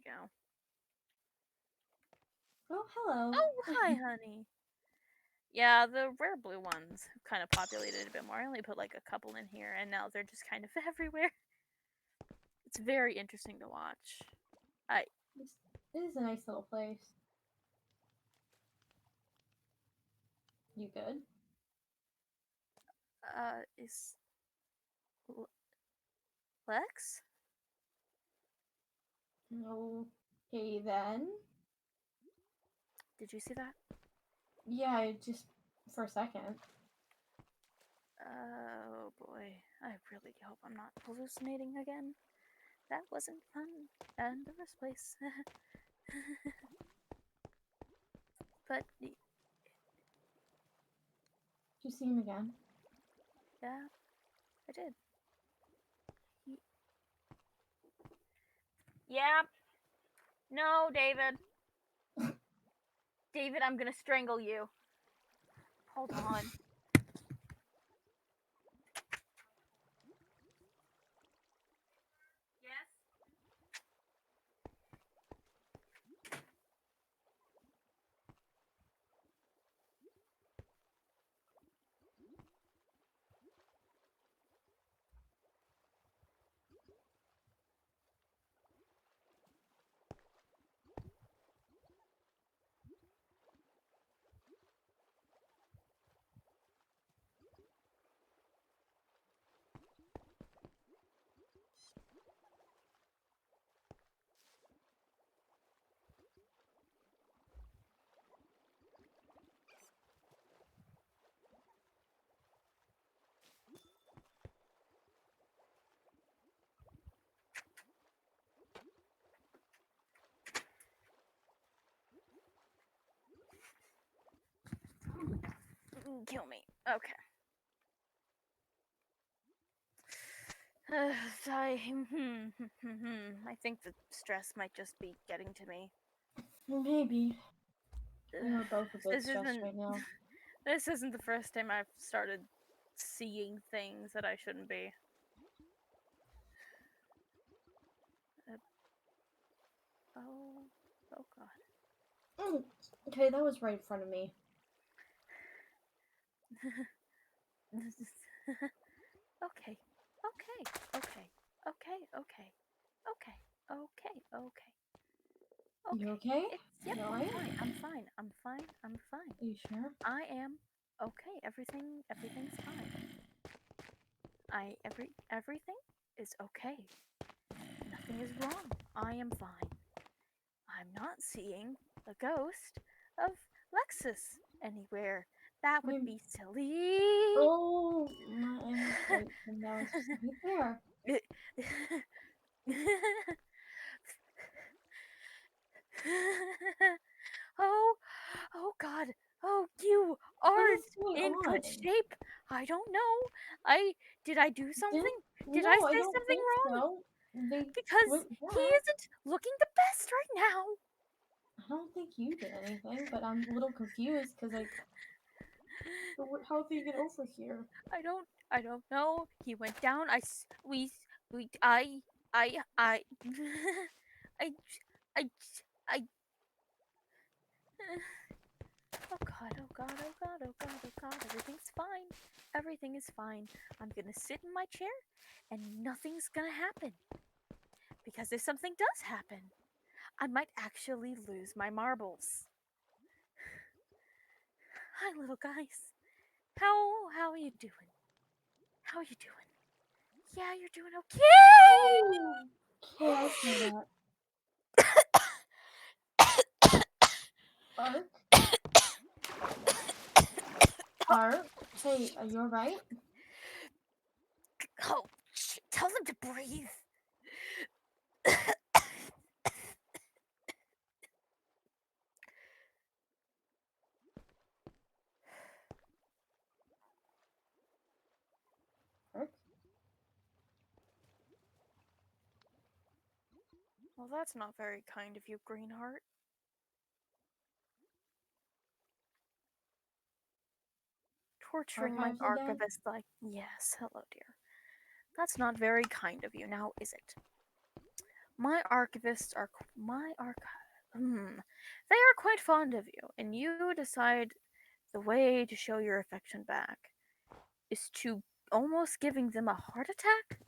we go. Oh, hello. Oh, hi, honey. Yeah, the rare blue ones have kind of populated a bit more. I only put like a couple in here, and now they're just kind of everywhere. It's very interesting to watch. It is a nice little place. You good? Is Lex? Okay then. Did you see that? Yeah, just for a second. Oh boy, I really hope I'm not hallucinating again. That wasn't fun in the first place. But Did you see him again? yeah, I did. Yeah. No, David. David, I'm gonna strangle you. Hold on. Yes? Kill me. Okay. I think the stress might just be getting to me. Maybe. We were both a bit This stressed isn't right now. this isn't the first time I've started seeing things that I shouldn't be. Oh, oh god. Okay, that was right in front of me. Okay, okay, okay, okay, okay, okay, okay, okay, You okay. okay? Yep, You I'm alright? fine. I'm fine. I'm fine. I'm fine. Are you sure? I am okay. Everything's fine. Everything is okay. Nothing is wrong. I am fine. I'm not seeing a ghost of Lexus anywhere. That would I'm. be silly. Oh, I'm right. And that was just right there. Oh, oh God. Oh, you are What is going in good on? shape. I don't know. Did I do something? Did I No, I say don't something think wrong? so. They Because went he back. isn't looking the best right now. I don't think you did anything, but I'm a little confused because, like, how did you get over here? I don't know. He went down. We, I, I, I, I. Oh God, oh God, oh God, oh God, oh God. Everything's fine. Everything is fine. I'm gonna sit in my chair and nothing's gonna happen. Because if something does happen, I might actually lose my marbles. Hi, little guys. How are you doing? How are you doing? Yeah, you're doing okay. Oh, okay, I saw that. Ark? Ark? Hey, are you alright? Oh, tell them to breathe. Ark? Well, that's not very kind of you, Greenheart. Torturing my Archives again? archivist like, yes, hello, dear. That's not very kind of you, now is it? My archivists are my they are quite fond of you, and you decide the way to show your affection back is to almost giving them a heart attack?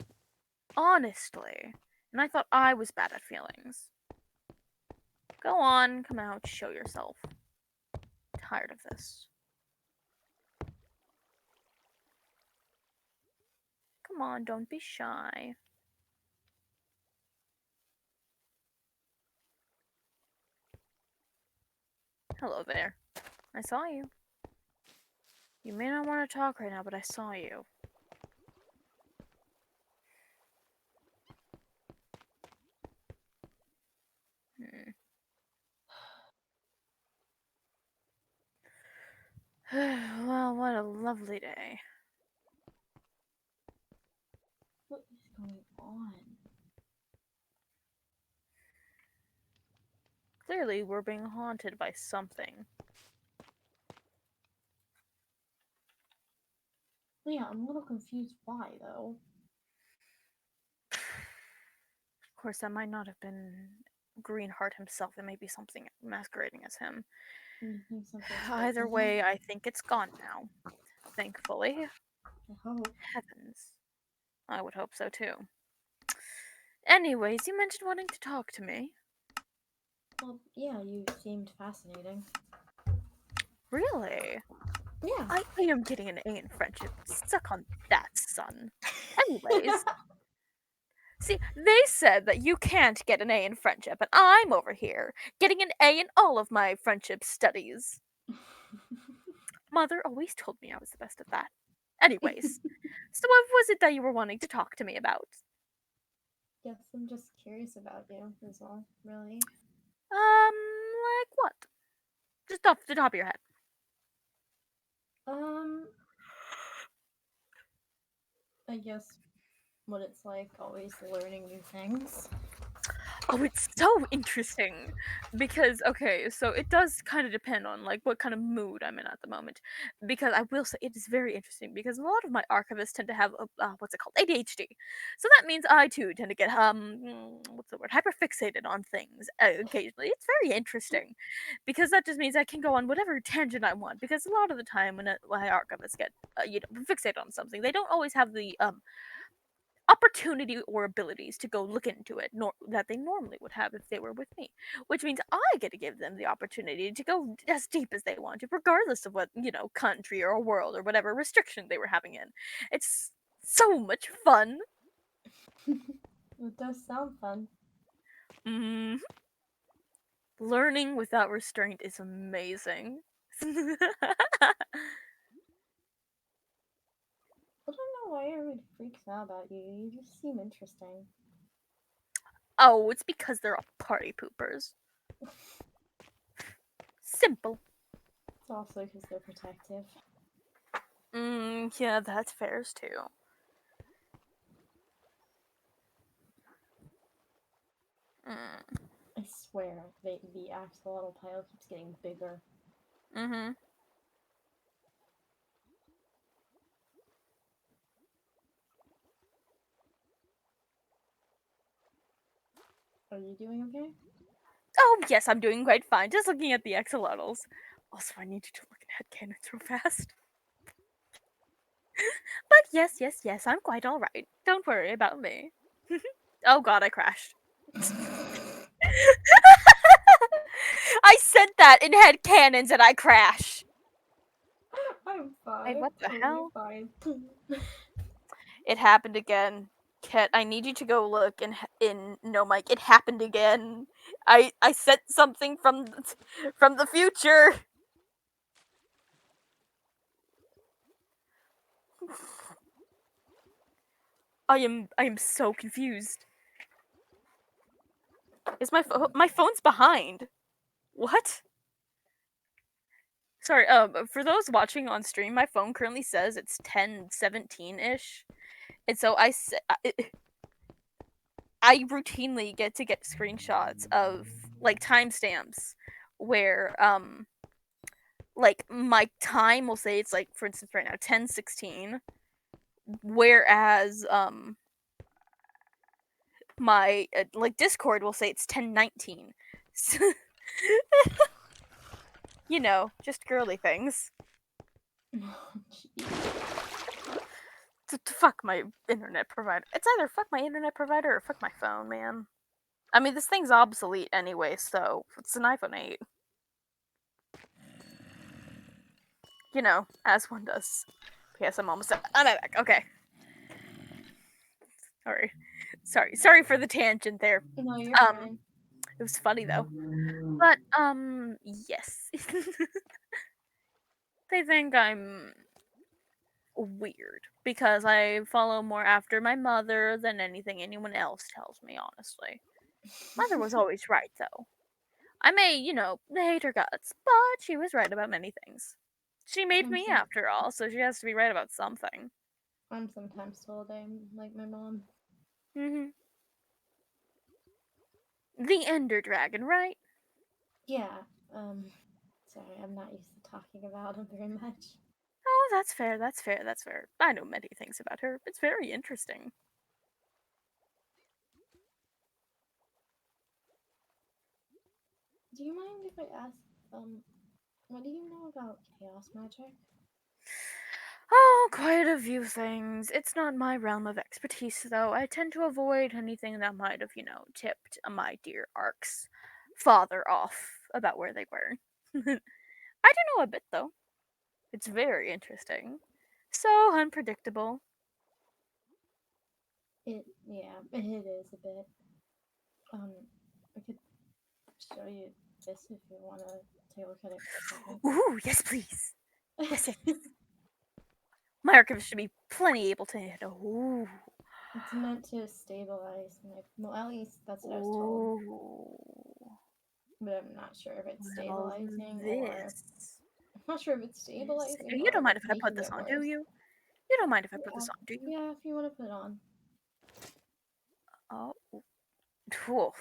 Honestly. And I thought I was bad at feelings. Go on, come out, show yourself. Tired of this. Come on, don't be shy. Hello there. I saw you. You may not want to talk right now, but I saw you. Well, what a lovely day. What is going on? Clearly, we're being haunted by something. Yeah, I'm a little confused why, though. Of course, that might not have been Greenheart himself. It may be something masquerading as him. You think something's Either taking way, him? I think it's gone now. Thankfully. I hope. Heavens. I would hope so too. Anyways, you mentioned wanting to talk to me. Well, yeah, you seemed fascinating. Really? Yeah. I am getting an A in friendship. Suck on that, son. Anyways, see, they said that you can't get an A in friendship, and I'm over here getting an A in all of my friendship studies. Mother always told me I was the best at that. Anyways, so what was it that you were wanting to talk to me about? Guess I'm just curious about you, is all, really. Like what? Just off the top of your head. I guess what it's like always learning new things. Oh, it's so interesting because okay, so it does kind of depend on like what kind of mood I'm in at the moment. Because I will say it is very interesting because a lot of my archivists tend to have what's it called, ADHD. So that means I too tend to get what's the word, hyperfixated on things occasionally. It's very interesting because that just means I can go on whatever tangent I want. Because a lot of the time when my archivists get fixated on something, they don't always have the opportunity or abilities to go look into it that they normally would have if they were with me, which means I get to give them the opportunity to go as deep as they want to, regardless of what country or world or whatever restriction they were having in. It's so much fun. It does sound fun. mm. Learning without restraint is amazing. I don't know why everybody freaks out about you. You just seem interesting. Oh, it's because they're all party poopers. Simple. It's also because they're protective. Yeah, that's fairs too. I swear, the axolotl pile keeps getting bigger. Mm-hmm. Are you doing okay? Oh, yes, I'm doing quite fine. Just looking at the axolotls. Also, I need you to look at headcanons real fast. But yes, I'm quite alright. Don't worry about me. Oh god, I crashed. I said that in headcanons and I crash. I'm fine. Hey, what the Totally hell? fine. It happened again. Ket, I need you to go look in No Mike. It happened again. I sent something from the future. I am so confused. Is my phone's behind? What? Sorry, for those watching on stream, my phone currently says it's 10:17-ish. And so I routinely get to get screenshots of like timestamps where like my time will say it's like, for instance, right now 10:16, whereas my like Discord will say it's 10:19. You know, just girly things. Oh, jeez. Fuck my internet provider. It's either fuck my internet provider or fuck my phone, man. I mean, this thing's obsolete anyway, so it's an iPhone 8. You know, as one does. Yes, I'm almost done. I'm back. Okay. Sorry for the tangent there. No, you're Um, fine. it was funny though. But yes. They think I'm weird because I follow more after my mother than anything anyone else tells me, honestly. Mother was always right though. I may, hate her guts, but she was right about many things. She made I'm me some after all, so she has to be right about something. I'm sometimes told I'm like my mom. Hmm. The Ender Dragon, right? Yeah. Um sorry, I'm not used to talking about him very much. Oh, that's fair, that's fair, that's fair. I know many things about her. It's very interesting. Do you mind if I ask, what do you know about chaos magic? Oh, quite a few things. It's not my realm of expertise, though. I tend to avoid anything that might have, tipped my dear Ark's father off about where they were. I do know a bit, though. It's very interesting. So unpredictable. It is a bit. Um, I could show you this if you want to take a look at it for a second. Ooh, yes, please. Yes, yes. My archivist should be plenty able to handle. Ooh. It's meant to stabilize my. Well, at least that's what I was told. Ooh. But I'm not sure if it's Well, stabilizing or this I'm not sure if it's is. stabilizing You or don't if mind it's if I put making this it on, do worse. you? You don't mind if I put Yeah, this on, do you? yeah. If you want to put it on, Oh, oof.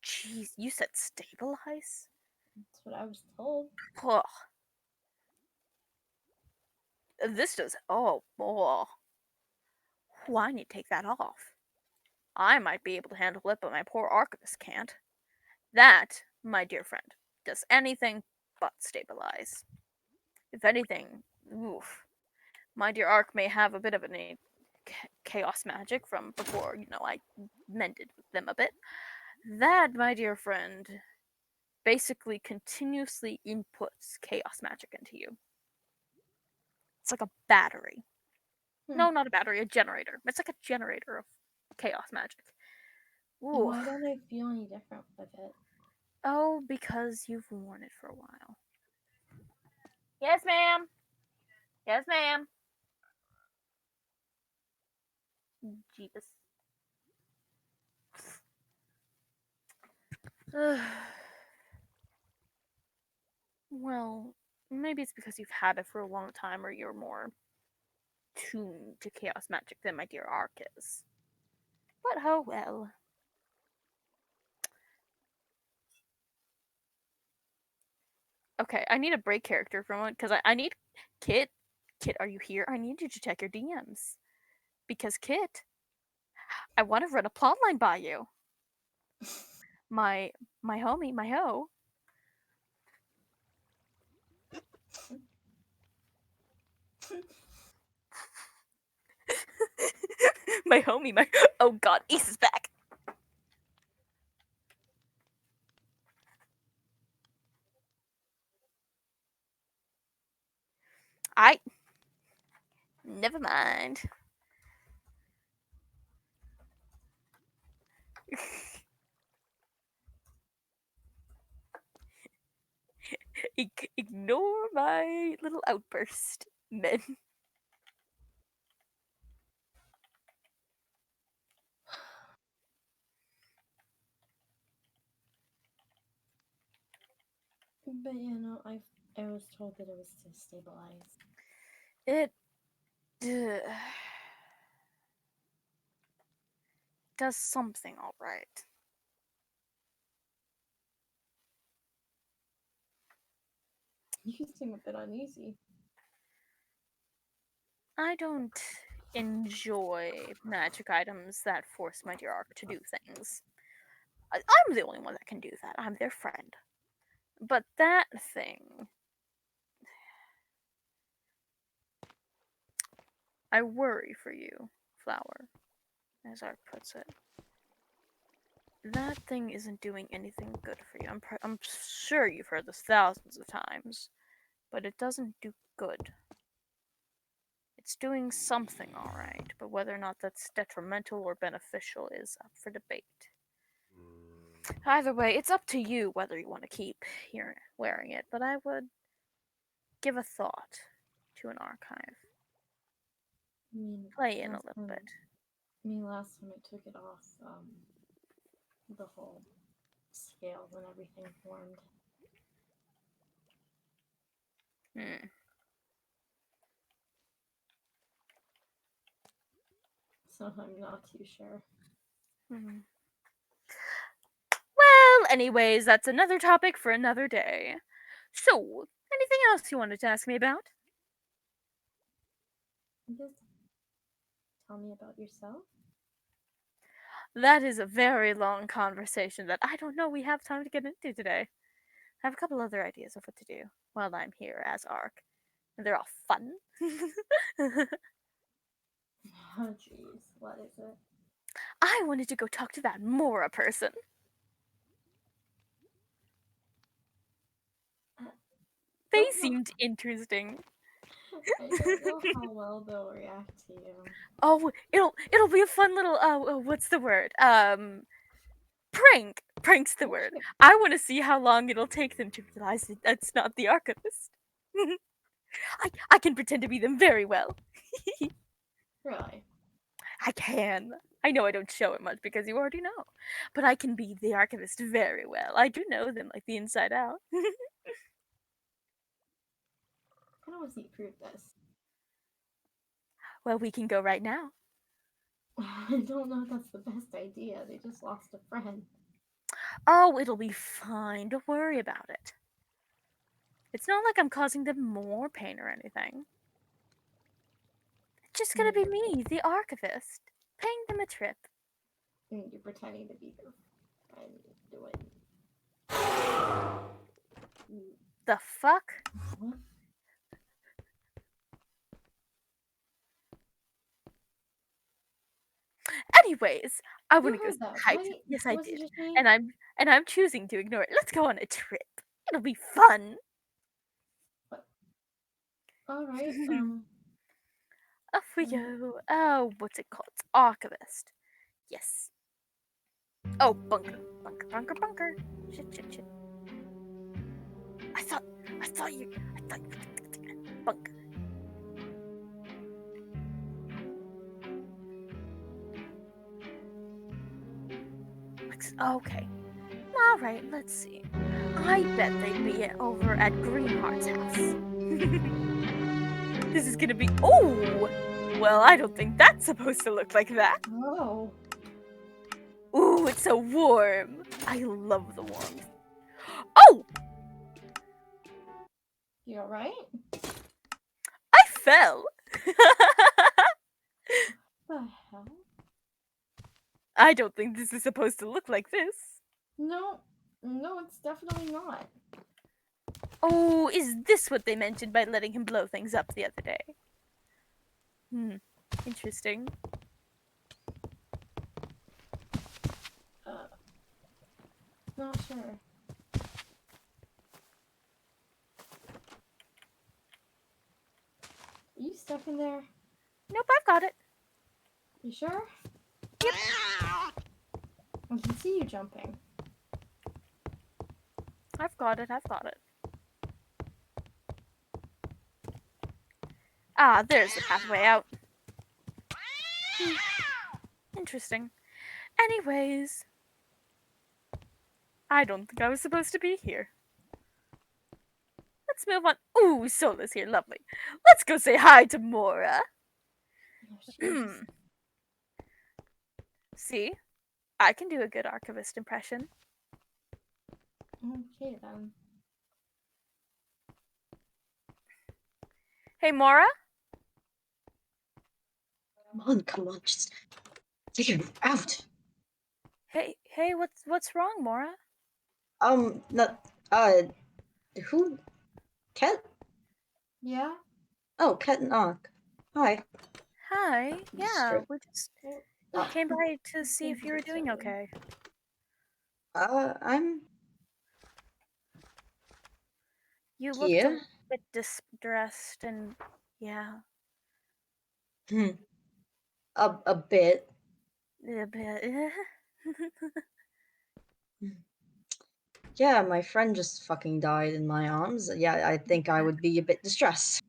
Jeez, you said stabilize? that's what I was told. Ugh. This does. Oh, boy. Ooh, I need to take that off. I might be able to handle it, but my poor archivist can't. That, my dear friend, does anything but stabilize. If anything, oof. My dear Ark may have a bit of a chaos magic from before, I mended them a bit. That, my dear friend, basically continuously inputs chaos magic into you. It's like a battery. Hmm. No, not a battery, a generator. It's like a generator of chaos magic. And Ooh. why don't I feel any different with it? Oh, because you've worn it for a while. Yes, ma'am. Yes, ma'am. Jeebus. Well, maybe it's because you've had it for a long time or you're more tuned to chaos magic than my dear Ark is. But oh well. Okay, I need a break character for one because I need Kit. Kit, are you here? I need you to check your DMs because Kit, I want to run a plotline by you. My my homie, my hoe. My homie, my oh god, Ace is back. I never mind. Ignore my little outburst, men. But I was told that it was to stabilize. It does something all right. You seem a bit uneasy. I don't enjoy magic items that force my dear arc to do things. I'm the only one that can do that. I'm their friend. But that thing, I worry for you, Flower, as Ark puts it. That thing isn't doing anything good for you. I'm sure you've heard this thousands of times, but it doesn't do good. It's doing something alright, but whether or not that's detrimental or beneficial is up for debate. Either way, it's up to you whether you want to keep wearing it, but I would give a thought to an archive. I mean, Play in a last little time- bit. I mean, last time I took it off, the whole scales and everything formed. Hmm. So I'm not too sure. Hmm. Well, anyways, that's another topic for another day. So, anything else you wanted to ask me about? Just tell me about yourself. That is a very long conversation that I don't know we have time to get into today. I have a couple other ideas of what to do while I'm here as Ark, and they're all fun. Oh, jeez. What is it? I wanted to go talk to that Mora person. They Don't know- seemed interesting. I don't know how well they'll react to you. Oh, it'll be a fun little what's the word? Prank. Prank's the word. Okay. I want to see how long it'll take them to realize that that's not the archivist. I can pretend to be them very well. Really? I can. I know I don't show it much because you already know, but I can be the archivist very well. I do know them like the inside out. I kind of want to see you prove this. Well, we can go right now. I don't know if that's the best idea. They just lost a friend. Oh, it'll be fine. Don't worry about it. It's not like I'm causing them more pain or anything. It's just gonna be me, the archivist, paying them a trip. And you're pretending to be their friend doing. The fuck? What? Anyways, I want to You go heard that, hi. right? Yes, I Was it did, just me? and I'm choosing to ignore it. Let's go on a trip. It'll be fun. All right. Off we go. Oh, what's it called? It's archivist. Yes. Oh, bunker, bunker, bunker, bunker. Shit, shit, shit. I thought you. Bunker. Okay. All right. Let's see. I bet they'd be over at Greenheart's house. This is gonna be. Oh. Well, I don't think that's supposed to look like that. Oh. Ooh, it's so warm. I love the warmth. Oh! You alright? I fell. The hell? I don't think this is supposed to look like this. No, it's definitely not. Oh, is this what they mentioned by letting him blow things up the other day? Interesting. Not sure. Are you stuck in there? Nope, I've got it. You sure? Yep. I can see you jumping. I've got it. I've got it. Ah, there's the pathway out. Interesting. Anyways, I don't think I was supposed to be here. Let's move on. Ooh, Sola's here. Lovely. Let's go say hi to Mora. Oh, jeez. See? I can do a good archivist impression. Okay then. Hey, Mora? come on, just figure it out. Hey, what's wrong, Mora? Not, who? Ket? Yeah? Oh, Ket and Ak. Hi. Hi. Yeah, Straight. we just Oh, came by to I see if think you were it's doing okay. okay. I'm You looked a here. bit distressed and yeah, Hmm. A bit. a bit. Yeah, my friend just fucking died in my arms. Yeah, I think I would be a bit distressed.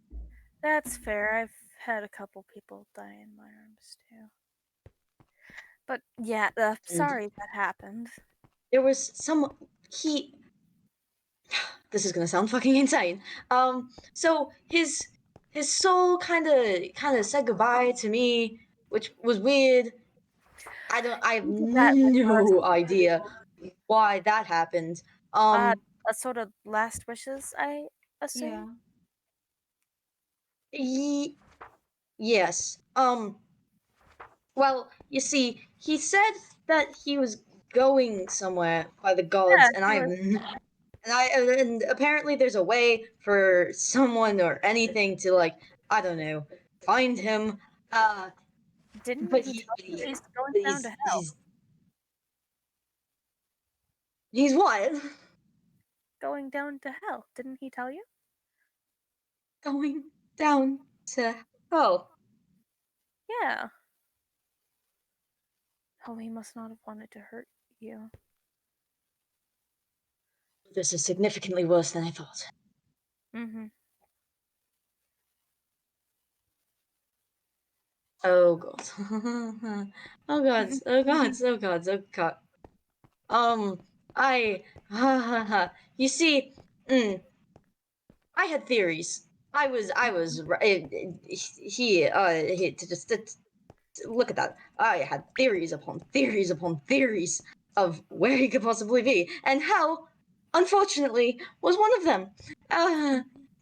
That's fair. I've had a couple people die in my arms too. But yeah, And sorry that happened. there was he this is gonna sound fucking insane. So his soul kinda said goodbye to me, which was weird. I have You did that with us. no idea why that happened. Uh, a sort of last wishes, I assume. Yeah. Ye- yes. Well, you see, he said that he was going somewhere by the gods, Yeah, and he I have was. and apparently there's a way for someone or anything to, like, I don't know, find him. Didn't But he tell you he's going but down to hell? he's what? Going down to hell. Didn't he tell you? Going down to hell. Yeah. Oh, he must not have wanted to hurt you. This is significantly worse than I thought. Mm-hmm. Oh god. Oh god. Oh god. Oh god. Oh god. I. You see, I had theories. I was he just look at that. I had theories upon theories upon theories of where he could possibly be, and hell, unfortunately, was one of them.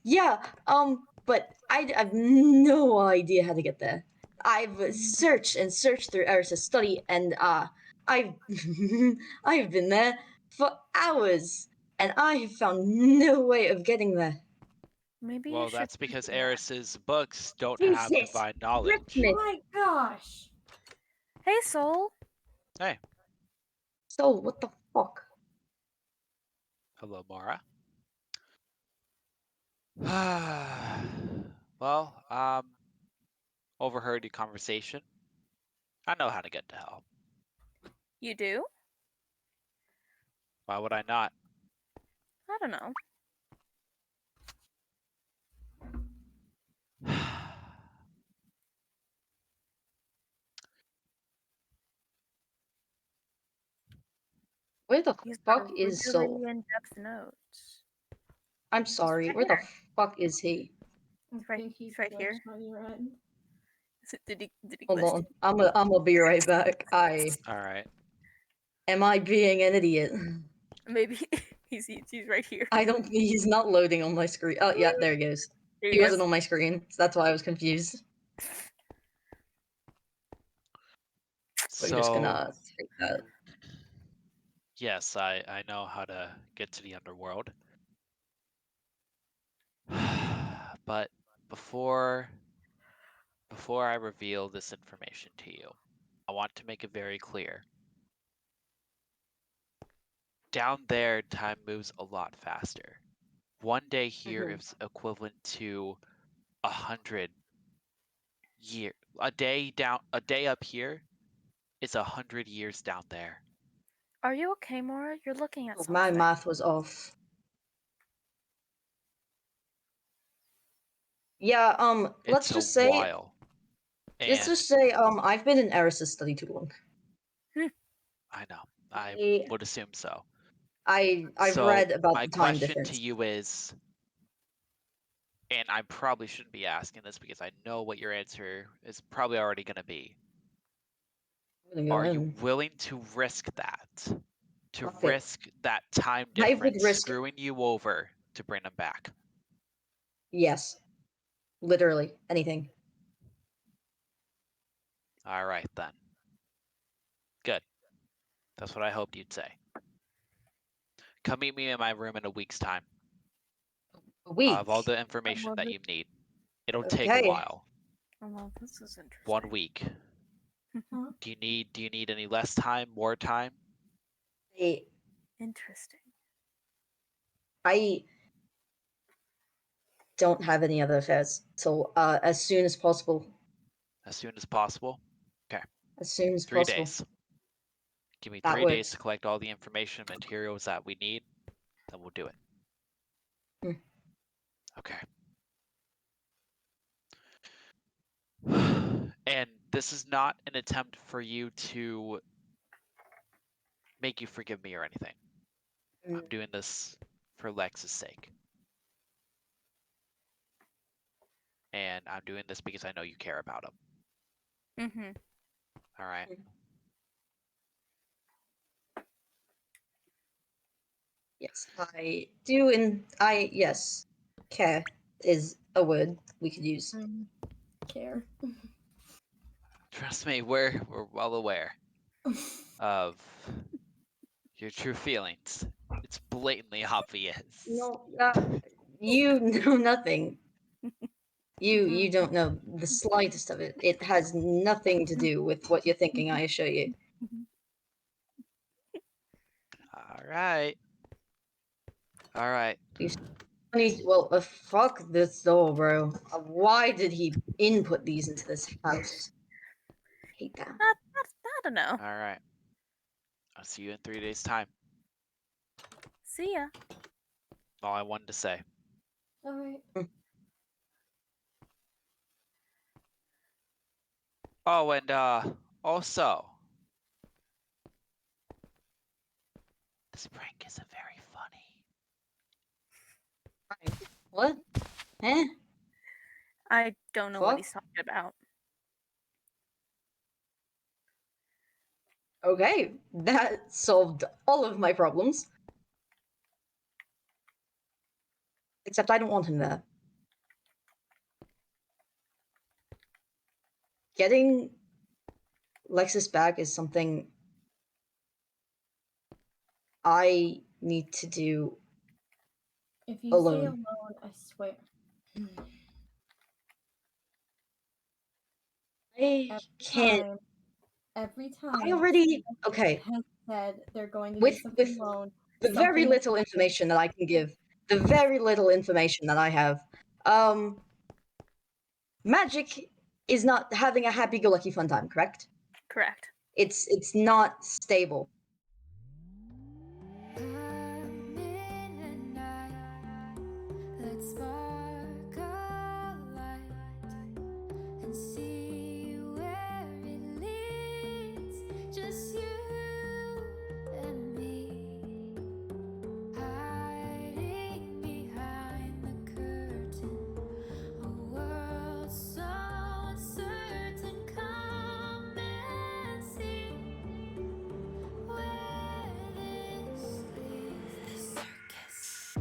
Yeah. But I have no idea how to get there. I've searched and searched through Eris's study, and I've I've been there for hours, and I have found no way of getting there. Maybe you Well, should. that's because Yeah. Eris's books don't have Jesus, divine knowledge. Christmas. My gosh. Hey, Soul. Hey, So what the fuck? hello, Mara. Well, overheard your conversation. I know how to get to hell. You do? Why would I not? I don't know. Where the These are fuck is really Soul? in-depth notes. I'm sorry, right where the here. fuck is he? I He's right. think he He's right here. glitched on your end. Did he Hold glitch? on, I'm gonna be right back. All right. Am I being an idiot? Maybe he's right here. I don't. He's not loading on my screen. Oh yeah, there he goes. There He he wasn't goes. on my screen, so that's why I was confused. So I'm just So, gonna take that. yes, I know how to get to the underworld. But before I reveal this information to you, I want to make it very clear. Down there, time moves a lot faster. One day here Mhm. is equivalent to 100 year. A day up here is 100 years down there. Are you okay, Mora? You're looking at Oh, something. my math was off. Yeah. Let's It's a just say. while. Let's And just say. I've been in Eris's study too long. I know. I I would assume so. I've So read about my the time question difference. to you is, and I probably shouldn't be asking this because I know what your answer is probably already going to be. I'm gonna go Are you in. willing to risk that? To Fuck it. risk that time I would difference risk it. screwing you over to bring them back? Yes. Literally anything. All right, then. Good. That's what I hoped you'd say. Come meet me in my room in a week's time. A week. I'll have all the information love that it. you need. It'll take a Okay. while. Oh, well, this is interesting. 1 week. Huh? Do you need any less time, more time? I, Interesting. I don't have any other affairs, so as soon as possible. As soon as possible? As soon as 3 possible. days. Give me That 3 days works. to collect all the information and materials that we need, then we'll do it. Hmm. Okay. And this is not an attempt for you to make you forgive me or anything. I'm doing this for Lex's sake. And I'm doing this because I know you care about him. Mm-hmm. All right. Yes, I do, and yes, care is a word we could use. Care. Trust me, we're well aware of your true feelings. It's blatantly obvious. No, you know nothing. You don't know the slightest of it. It has nothing to do with what you're thinking, I assure you. All right. All right. Well, fuck this door, bro. Why did he input these into this house? I hate that. I don't know. All right. I'll see you in 3 days' time. See ya. All I wanted to say. Alright. Oh, and also, this prank isn't very funny. What? Eh? I don't know what Fuck. he's talking about. Okay, that solved all of my problems. Except I don't want him there. Getting Lexus back is something I need to do. If you Alone. stay alone, I swear. I can't. Every time I already. someone Okay, has said they're going to With- do something with alone, the very something little information that I can give, the very little information that I have, magic is not having a happy-go-lucky fun time, correct? Correct. It's not stable. Let's spark a light and see where it leads. Just you and me, hiding behind the curtain. A world so uncertain. Come and see where this leads. The circus.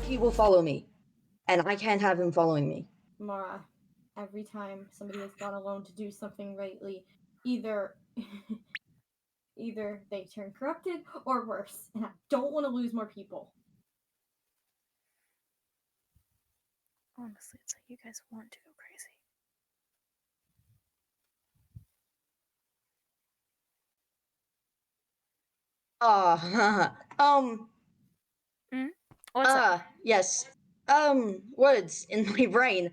He will follow me, and I can't have him following me. Mara, every time somebody has gone alone to do something rightly, either either they turn corrupted or worse, and I don't want to lose more people. Honestly, it's like you guys want to go crazy. What's up? Yes. Words in my brain.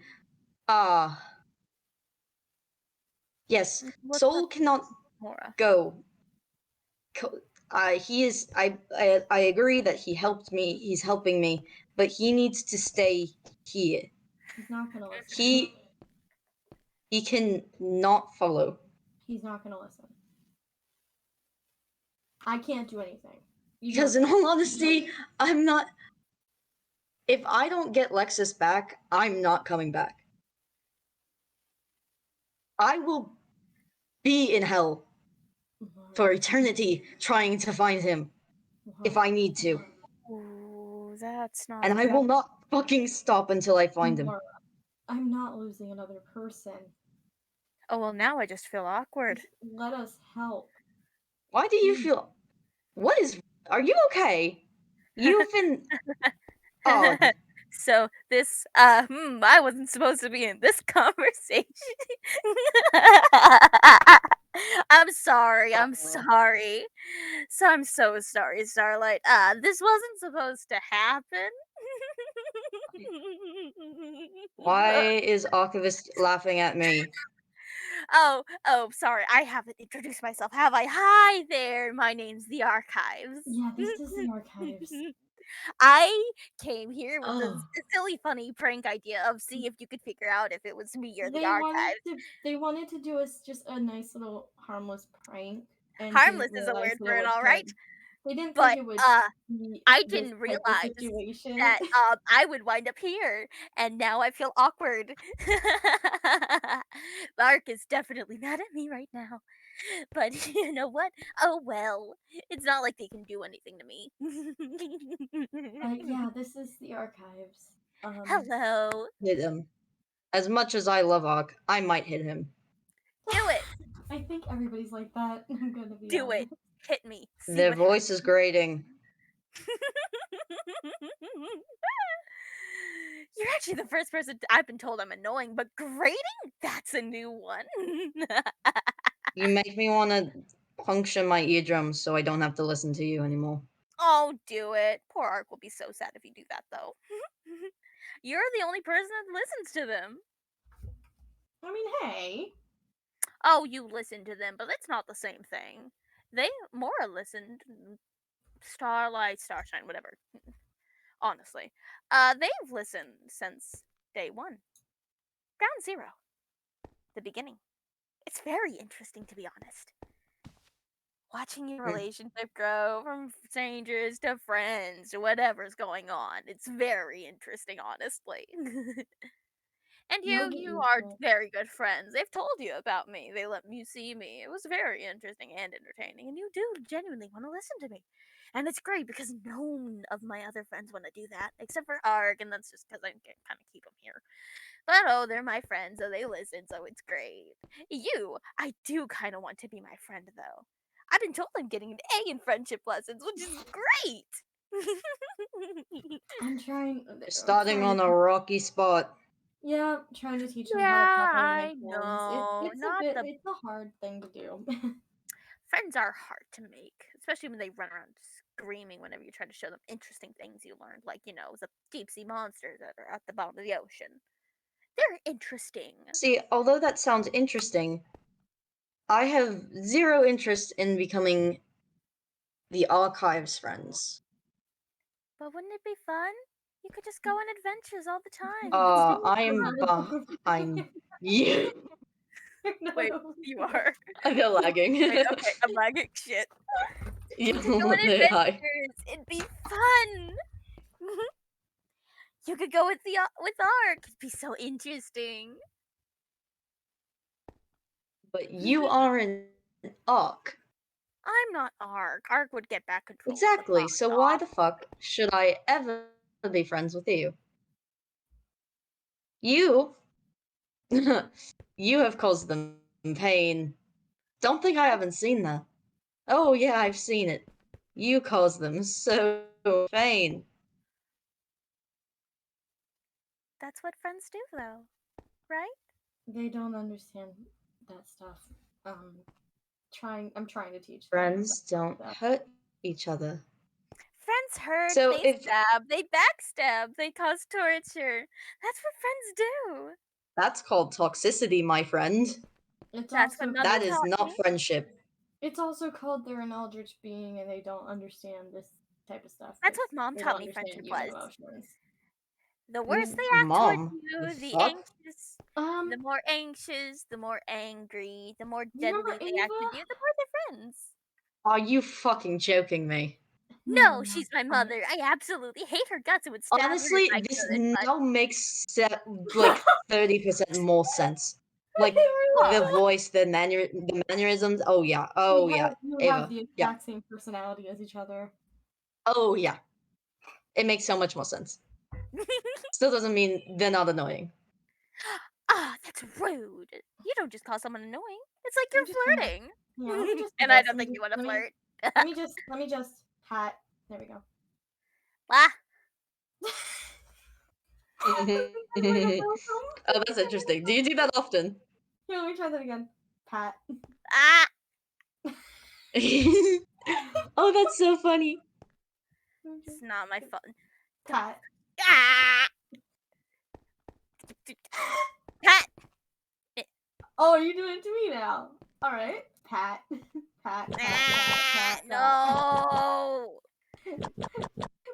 Yes. What's Soul up, cannot Mora? go. He is. I agree that he helped me. He's helping me, but he needs to stay here. He's not gonna listen. He can not follow. He's not gonna listen. I can't do anything. You know Because in that. all honesty, I'm not. If I don't get Lexus back, I'm not coming back. I will be in hell What? for eternity trying to find him if What? I need to. Ooh, that's not. And I will not fucking stop until I find him. Mara, I'm not losing another person. Oh well, now I just feel awkward. Just let us help. Why do you feel. What is. Are you okay? You've been. Oh, So this, I wasn't supposed to be in this conversation. I'm sorry. I'm sorry. So I'm so sorry, Starlight. This wasn't supposed to happen. why is Archivist laughing at me? Oh, sorry. I haven't introduced myself, have I? Hi there. My name's The Archives. Yeah, this is the archives. I came here with Oh. a silly, funny prank idea of see if you could figure out if it was me or the They Archives. wanted to do us just a nice little harmless prank, and Harmless didn't is a realize word that for it it, would all right. They didn't But think it would be I this didn't type of realize situation. that I would wind up here, and now I feel awkward. Mark is definitely mad at me right now, but you know what? Oh well, it's not like they can do anything to me. Yeah, this is the archives. Hello, Hit him. As much as I love Ark, I might hit him. do it, I think everybody's like that. I'm gonna be do it, honest. hit me. See Their what voice is grating. You're actually the first person I've been told I'm annoying, but grading? That's a new one. You make me want to puncture my eardrums so I don't have to listen to you anymore. Oh, do it. Poor Ark will be so sad if you do that, though. You're the only person that listens to them. I mean, hey. Oh, you listen to them, but it's not the same thing. Mora listened. Starlight, Starshine, whatever. Honestly. They've listened since day one. Ground zero. The beginning. It's very interesting, to be honest. Watching your relationship grow from strangers to friends to whatever's going on. It's very interesting, honestly. And You'll get you used are to it. very good friends. They've told you about me. They let you see me. It was very interesting and entertaining. And you do genuinely want to listen to me. And it's great because none of my other friends want to do that, except for Arg, and that's just because I can kind of keep them here. But oh, they're my friends, so they listen, so it's great. You, I do kind of want to be my friend, though. I've been told I'm getting an A in friendship lessons, which is great. I'm trying. Starting on a rocky spot. Yeah, trying to teach them how to Yeah, properly I make friends. know. It's Not the it's a hard thing to do. friends are hard to make, especially when they run around screaming whenever you try to show them interesting things you learned, like the deep sea monsters that are at the bottom of the ocean. They're interesting. See, although that sounds interesting, I have zero interest in becoming the Archives friends. But wouldn't it be fun? You could just go on adventures all the time. I am behind you. Wait, you are. I feel lagging. Wait, okay, I'm lagging. Shit. You You could go on say hi. adventures. It'd be fun. You could go with Ark. It'd be so interesting. But you are an Ark. I'm not Ark. Ark would get back control. of the Exactly, box so why off. the fuck should I ever be friends with you? You you have caused them pain. Don't think I haven't seen that. Oh yeah, I've seen it. You caused them so pain. That's what friends do, though, right? They don't understand that stuff. I'm trying to teach them. Friends don't that. hurt each other. Friends hurt. So they if- stab. They backstab. They cause torture. That's what friends do. That's called toxicity, my friend. It's That's also what Mother That is taught not me. friendship. It's also called they're an eldritch being and they don't understand this type of stuff. That's 'cause what Mom they taught don't me understand friendship human was. emotions. The worse they act towards Mom, you, the the fuck? anxious, Um, the more anxious, the more angry, the more You remember deadly they act with Ava? you, the more they're friends. Are you fucking joking me? No, she's my mother. I absolutely hate her guts and would stab Honestly, her if I this could. But now makes like 30% more sense. like They were the not. voice, the mannerisms. Oh yeah, oh yeah, You Ava, have the yeah, exact same personality as each other. oh yeah. It makes so much more sense. Still doesn't mean they're not annoying. Ah, that's rude. You don't just call someone annoying. It's like I'm you're just gonna- flirting. Yeah, let me just do And I this. don't Let me think you just- want to let me- flirt. Let me just pat. There we go. Ah, Oh, that's interesting. Do you do that often? Here, let me try that again. Pat. ah. Oh, that's so funny. It's not my fault. Pat. Ah. Pat. Oh, are you doing it to me now? All right. Pat. Pat. Pat. Pat. Pat. Pat. No.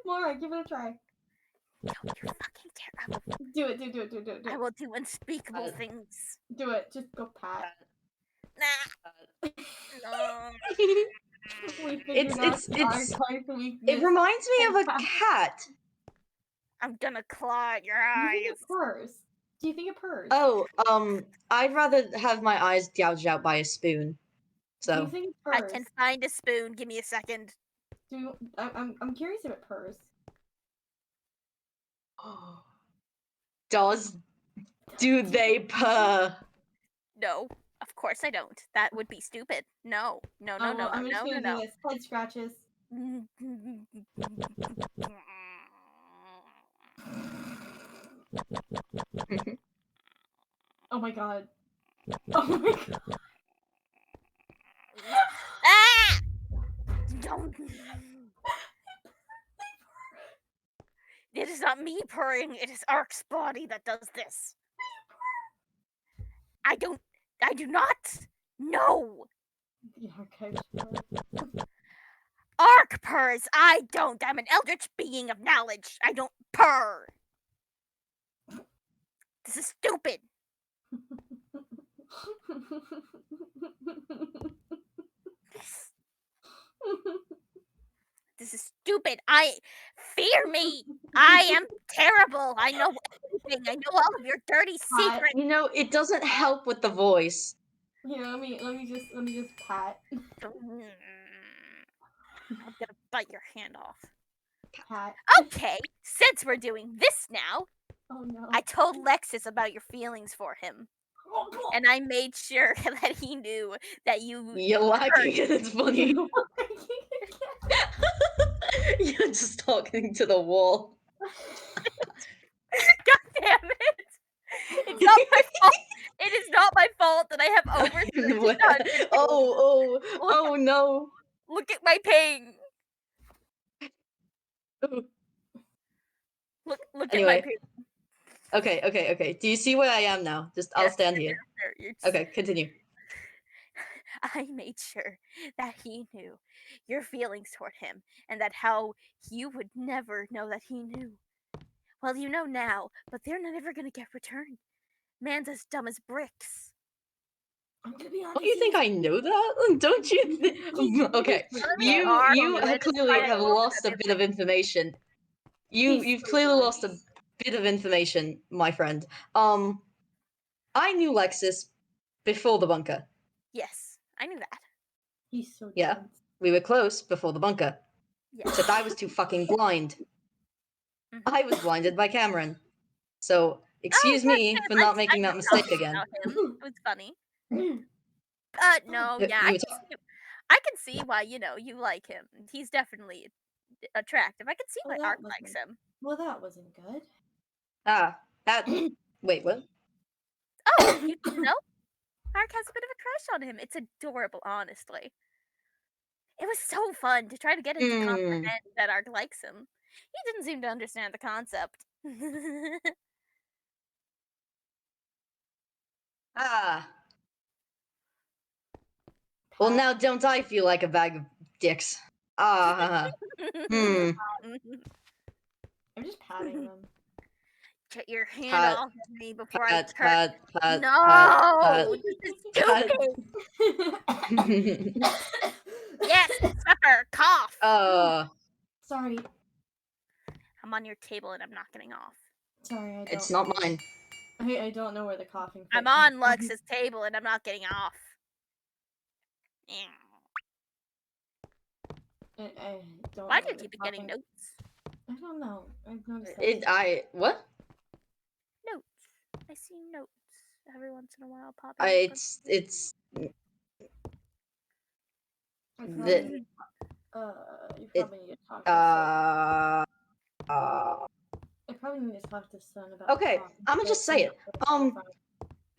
Mora, give it a try. No, you're fucking terrible. Do it. Do it. Do it. Do it. Do I it. will do unspeakable Pat. things. Do it. Just go pat. Nah. No. We figured out It's our it weakness. reminds me of a Pat. cat. I'm gonna claw at your Do you think eyes. it purrs? Do you think it purrs? Oh, I'd rather have my eyes gouged out by a spoon. Do you So think it I purrs? can find a spoon. Give me a second. I'm curious if it purrs. do they purr? No, of course I don't. That would be stupid. No, no, no, no, Well, no, I'm just no, gonna no, do this. Head scratches. no. Oh my god. Oh my god. Ah! Don't. It is not me purring. It is Ark's body that does this. I do not. No. The archives purr. Ark purrs. I don't. I'm an eldritch being of knowledge. I don't purr. This is stupid. This is stupid. Fear me. I am terrible. I know everything. I know all of your dirty Hi. secrets. You know, it doesn't help with the voice. Here, let me just pat. I'm gonna bite your hand off. Pat. Okay, since we're doing this now, Oh no. I told Lexus about your feelings for him, and I made sure that he knew that you. You're lacking and it's funny. You're just talking to the wall. God damn it! It's not my fault. It is not my fault that I have over 1,300. Oh no. Look at my pain. Look at my Anyway. pain. Okay. Do you see where I am now? I'll Yes, stand you're here. there, you're just- Okay, continue. I made sure that he knew your feelings toward him, and that how you would never know that he knew. Well, you know now, but they're never gonna get returned. Man's as dumb as bricks. I'm gonna be honest. Don't you think I know that? Don't you? Okay, you clearly have lost a bit of information. You've clearly lost a bit of information, my friend. I knew Lexus before the bunker. Yes, I knew that. He's so Yeah. dense. We were close before the bunker, Yes. except I was too fucking blind. Mhm. I was blinded by Cameron. So excuse Oh, me yes, for I- not I making that was mistake talking again. about him. It was funny. No, You yeah, were I can see why you like him. He's definitely attractive. I can see Well, why that Ark wasn't- likes him. Well, that wasn't good. That. Wait, what? Oh, you didn't know? Ark has a bit of a crush on him. It's adorable, honestly. It was so fun to try to get him to comprehend that Ark likes him. He didn't seem to understand the concept. Well, now don't I feel like a bag of dicks? I'm just patting them. Get your hand Pat, off of me before Pat, I turn. Pat, No, this is Pat. stupid. Yes, sucker, cough. Sorry. I'm on your table and I'm not getting off. Sorry, I don't. It's not mine. I don't know where the coughing fit I'm came on from. Lux's table and I'm not getting off. I don't Why know do you where the keep getting coughing- notes? I don't know. I've noticed that. What? Notes. I see notes every once in a while popping I, up. it's, I the- probably need, you it- probably need to talk to Sun. uh, I probably need to talk to Sun about okay, coughing I'ma fits just say and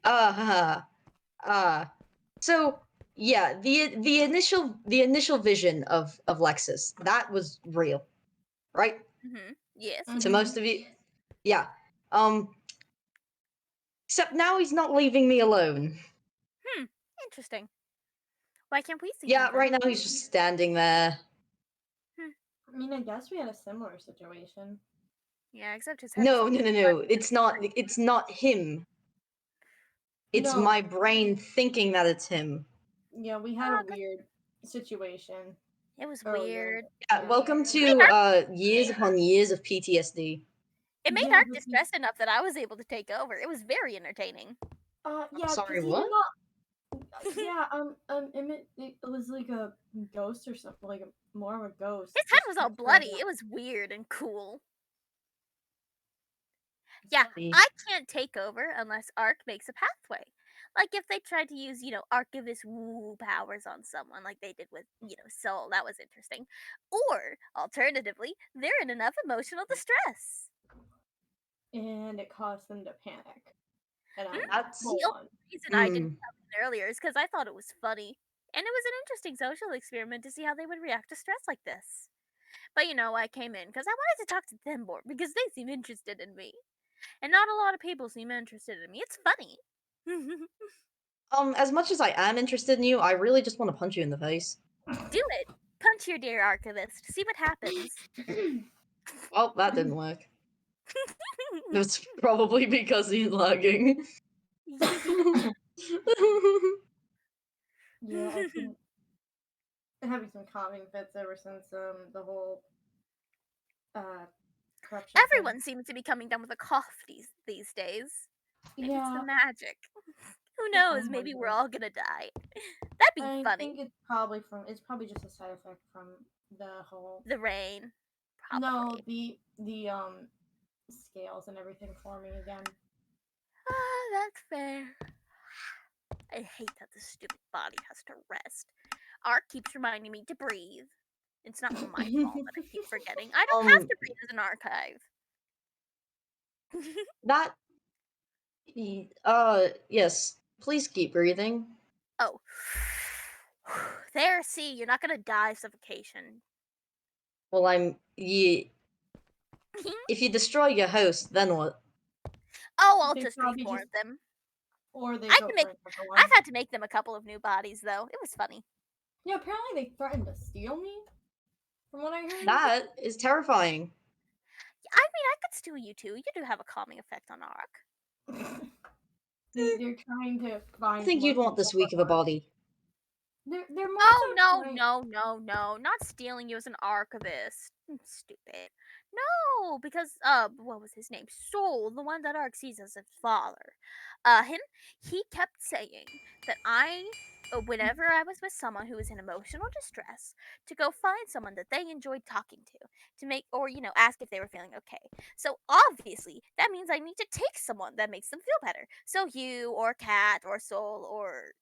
it. stuff. So yeah, the initial vision of Lexus, that was real, right? Yes. To most of you, yeah. Except now he's not leaving me alone. Interesting. Why can't we see Yeah, him then? right now he's just standing there. I mean, I guess we had a similar situation. Yeah, except his head was No, on no, no, no. It's not him. It's No. my brain thinking that it's him. Yeah, we had Oh, a weird situation. It was earlier. weird. Yeah, welcome to years upon years of PTSD. It made Yeah, Ark but distressed enough that I was able to take over. It was very entertaining. Yeah, Sorry, 'cause he what? did not. Yeah, it was like a ghost or something, like more of a ghost. His head just was all kept bloody. showing It up. was weird and cool. Yeah, See? I can't take over unless Ark makes a pathway. Like if they tried to use, Archivist woo powers on someone like they did with, Soul, that was interesting. Or, alternatively, they're in enough emotional distress. And it caused them to panic. And I That's hold The on. reason I didn't mm, tell them earlier is because I thought it was funny. And it was an interesting social experiment to see how they would react to stress like this. But I came in because I wanted to talk to them more because they seem interested in me. And not a lot of people seem interested in me. It's funny. as much as I am interested in you, I really just want to punch you in the face. Do it. Punch your dear archivist. See what happens. Well, that didn't work. It's probably because he's lagging. Yeah, I've been having some coughing fits ever since the whole corruption thing. Everyone seems to be coming down with a cough these days. Maybe it's Yeah, the magic. Who I'm knows? Maybe we're all gonna die. That'd be I funny. think it's probably just a side effect from the whole The rain. Probably. no the scales and everything forming again. Ah, that's fair. I hate that the stupid body has to rest. Art keeps reminding me to breathe. It's not my fault that I keep forgetting. I don't have to breathe as an archive. That. Yes. Please keep breathing. Oh. There, see, you're not gonna die of suffocation. Well, if you destroy your host, then what? Oh, I'll They just probably reform just- them. Or they I go can make- for another one. I've had to make them a couple of new bodies, though. It was funny. Yeah, apparently they threatened to steal me. From what I heard. That is terrifying. I mean, I could steal you too. You do have a calming effect on Ark. They're trying to find. I think you'd more want this people weak of a for Ark. body. They're more Oh, so no, trying- no. Not stealing you as an archivist. Stupid. No, because, what was his name? Soul, the one that Ark sees as his father. He kept saying that whenever I was with someone who was in emotional distress, to go find someone that they enjoyed talking to make, or, ask if they were feeling okay. So obviously, that means I need to take someone that makes them feel better. So you, or Cat, or Soul, or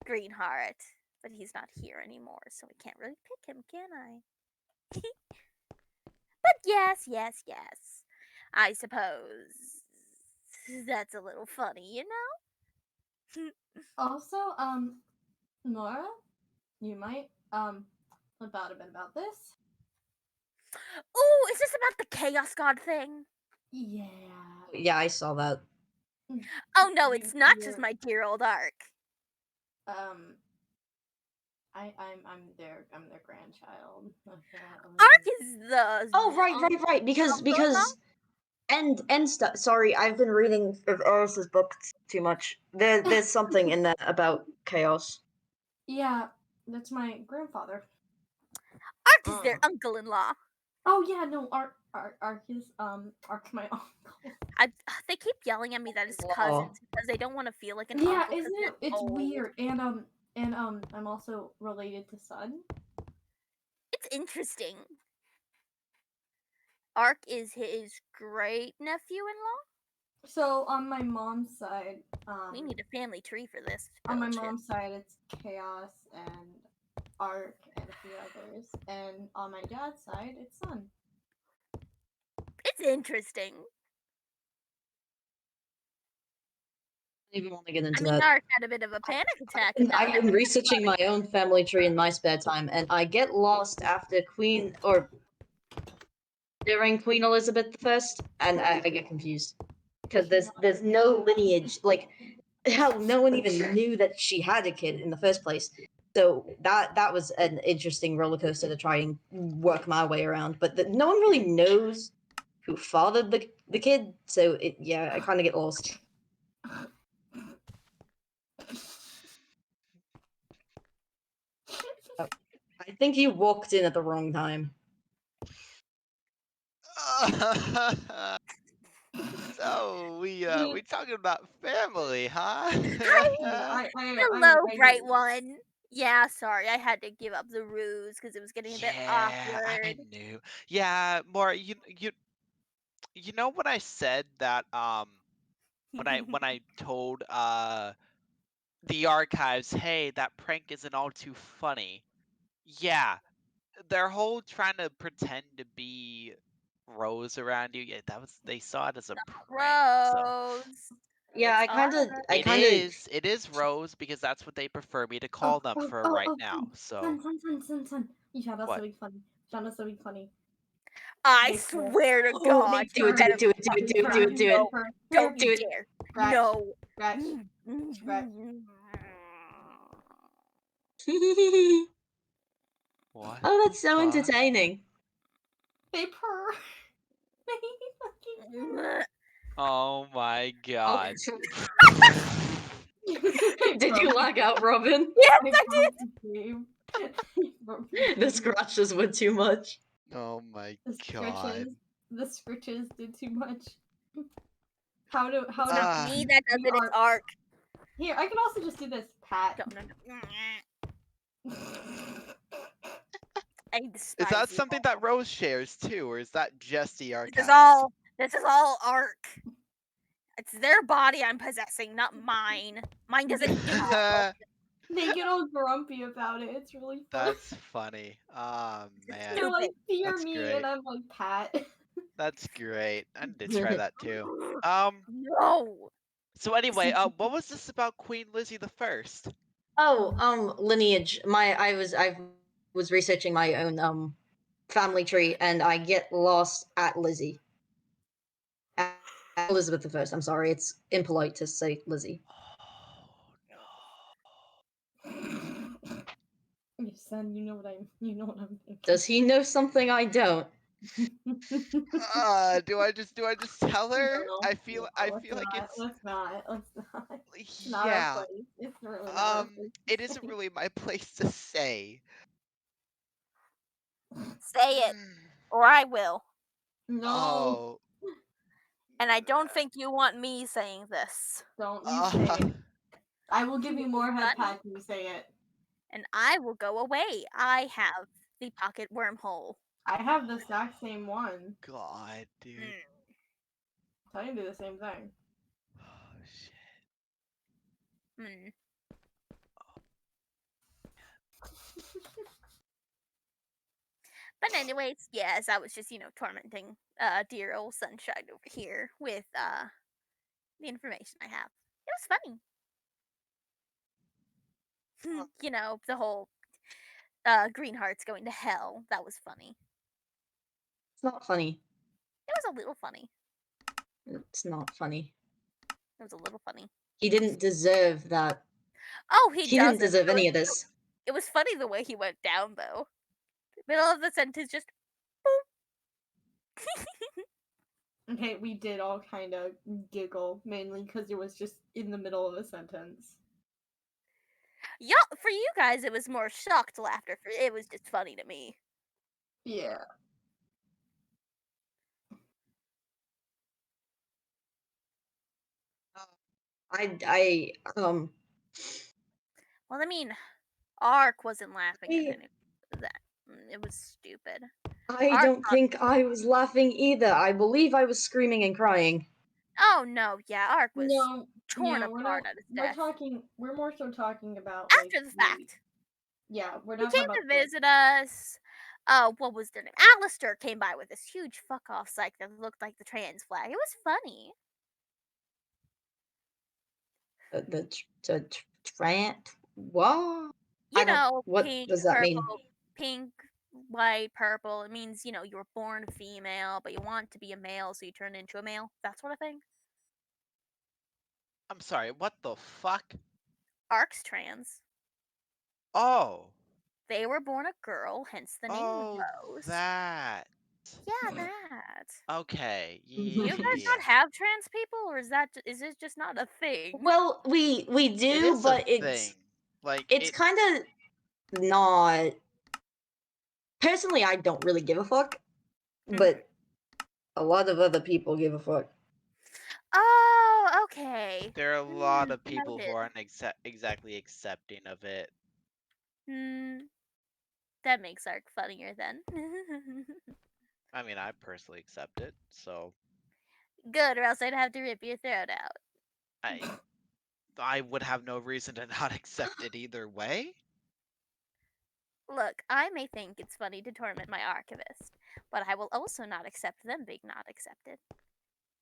Greenheart, but he's not here anymore, so I can't really pick him, can I? But yes. I suppose that's a little funny, you know? Also, Nora, you might flip out a bit about this. Ooh, is this about the Chaos God thing? Yeah. Yeah, I saw that. Oh no, it's not just You're- my dear old Ark. I'm their grandchild. apparently. Ark is the Oh, right. Because sorry, I've been reading Eris's book too much. There's something in that about chaos. Yeah, that's my grandfather. Ark is their uncle-in-law. Oh yeah, no, Ark is Ark my uncle. They keep yelling at me that it's Law. cousins because they don't want to feel like an Yeah, uncle. 'cause isn't they're it? It's old. weird. And I'm also related to Sun. It's interesting. Ark is his great nephew-in-law. So on my mom's side, We need a family tree for this. on my bullshit. mom's side, it's Chaos and Ark and a few others, and on my dad's side, it's Sun. It's interesting. I don't even want to get I into mean, that. Ark had a bit of a panic attack. I've been researching my own family tree in my spare time, and I get lost after Queen or during Queen Elizabeth I, and I get confused because there's no lineage. Like, hell, no one even knew that she had a kid in the first place. So that was an interesting roller coaster to try and work my way around. But no one really knows who fathered the kid. So I kind of get lost. I think you walked in at the wrong time. So we talking about family, huh? Hello, bright one. Yeah, sorry, I had to give up the ruse because it was getting a bit I awkward. knew. Yeah, more you know when I said that when I told the archives, hey, that prank isn't all too funny. Yeah, their whole trying to pretend to be Rose around you. Yeah, they saw it as a prank. So Rose. Yeah, It's it is Rose because that's what they prefer me to call them for right now. So Sun. You found out What? something funny. Found out something funny. I They put- swear to Oh, God, do it, do it, do it, do it, do it, do it, do it. don't do you it. dare. Scratch. No. Scratch. Scratch. what? Oh, that's the so fuck? entertaining. They purr. They fucking Oh my god. Did you lag out, Robin? Yes, I I did. The scratches were too much. Oh my The god. scratches, the scritches did too much. How do It's not me that does we it, it's are- Ark. Here, I can also just do this, Pat. No. I Is despise that you something all. that Rose shares too, or is that just the archives? This is all Ark. It's their body I'm possessing, not mine. Mine doesn't do all. They get all grumpy about it. It's really fun. That's funny. Oh man. They're like, fear That's me, great. and I'm like, Pat. That's great. I need to try that too. No. So anyway, what was this about Queen Lizzie the First? Oh, lineage. I was researching my own family tree, and I get lost at Lizzie. At Elizabeth I. I'm sorry, it's impolite to say Lizzie. Your son, you know what I'm thinking. Does he know something I don't? Do I just tell her? No, I feel let's like not, it's Let's not. It's not yeah. our place. It's really not our place to It isn't say. really my place to say. Say it, or I will. No, Oh. And I don't think you want me saying this. don't you say it. I will give you more head But- pat when you say it. And I will go away. I have the pocket wormhole. I have the exact same one. God, dude. I can do the same thing. Oh shit. But anyways, yes, I was just, tormenting dear old Sunshine over here with the information I have. It was funny. The whole Green Hearts going to hell. That was funny. It's not funny. It was a little funny. It's not funny. It was a little funny. He didn't deserve that. Oh, he didn't doesn't. deserve any of this. It was funny the way he went down, though. Middle of the sentence, just boop. Okay, we did all kind of giggle, mainly because it was just in the middle of a sentence. Yeah, for you guys, it was more shocked laughter. It was just funny to me. Yeah. I Well, I mean, Ark wasn't laughing at I- any of that. It was stupid. I Ark don't thought- think I was laughing either. I believe I was screaming and crying. Oh no, yeah, Ark was No, torn yeah, we're apart not. at his We're death. talking. We're more so talking about like After the the- fact. Yeah, we're He not came talking to about the- visit us. What was their name? Alistair came by with this huge fuck off psych that looked like the trans flag. It was funny. The Trant. What? You I don't. know, What pink, does that mean? purple, pink, white, purple. It means, you know, you were born female, but you want to be a male, so you turn into a male. That sort of thing. I'm sorry, what the fuck? Ark's trans. Oh. They were born a girl, hence the name Oh, Rose. that. Yeah, that. Okay. You guys Yeah. not have trans people, or is it just not a thing? Well, we It do, is but a it's thing. Like it's kind of not. Personally, I don't really give a fuck, but a lot of other people give a fuck. Oh, okay. there are a lot of Hmm, people who noted. aren't exactly accepting of it. That makes Ark funnier then. I mean, I personally accept it, so Good, or else I'd have to rip your throat out. I would have no reason to not accept it either way. Look, I may think it's funny to torment my archivist, but I will also not accept them being not accepted.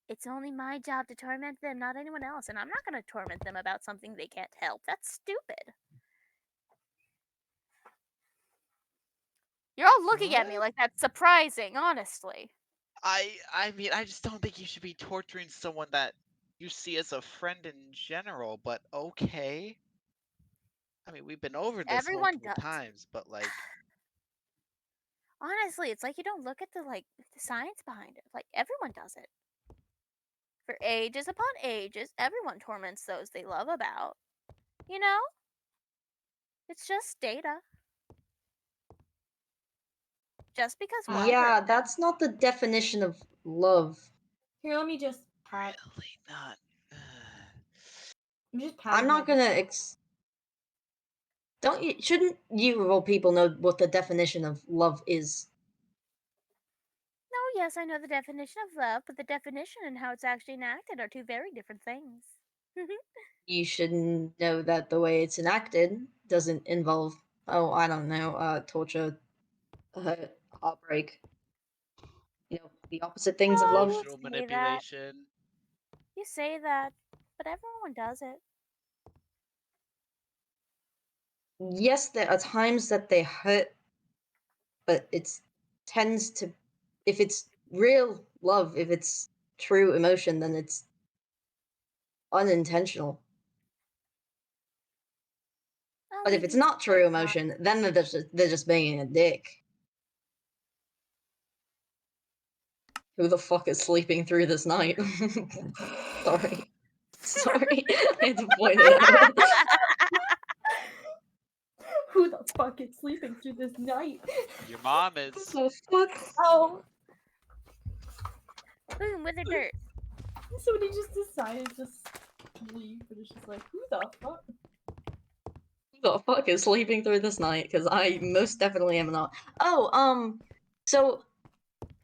It's only my job to torment them, not anyone else, and I'm not going to torment them about something they can't help. That's stupid. You're all looking at me What? like that's surprising, honestly. I mean, I just don't think you should be torturing someone that you see as a friend in general, but okay. I mean, we've been over this Everyone multiple does. times, but like, Honestly, it's like you don't look at the science behind it. Like everyone does it. For ages upon ages, everyone torments those they love about. You know? It's just data. Just because one Yeah, that's not the definition of love. Here, let me just pat. really not. I'm just I'm patting not my- gonna Don't you? Shouldn't you of all people know what the definition of love is? No, yes, I know the definition of love, but the definition and how it's actually enacted are two very different things. You should know that the way it's enacted doesn't involve, oh, I don't know, torture, heartbreak. You know, the opposite things of Oh, love. you Emotional say that. manipulation. You say that, but everyone does it. Yes, there are times that they hurt, but it tends to, if it's real love, if it's true emotion, then it's unintentional. Well, But you if it's can not say true that. emotion, then they're just being a dick. Who the fuck is sleeping through this night? Sorry. Sorry. I had to point it out. Who the fuck is sleeping through this night? Your mom is. Oh fuck. Oh, Boom with the dirt. somebody just decided to leave, but it's just like, who the fuck? Who the fuck is sleeping through this night? Because I most definitely am not. Oh, so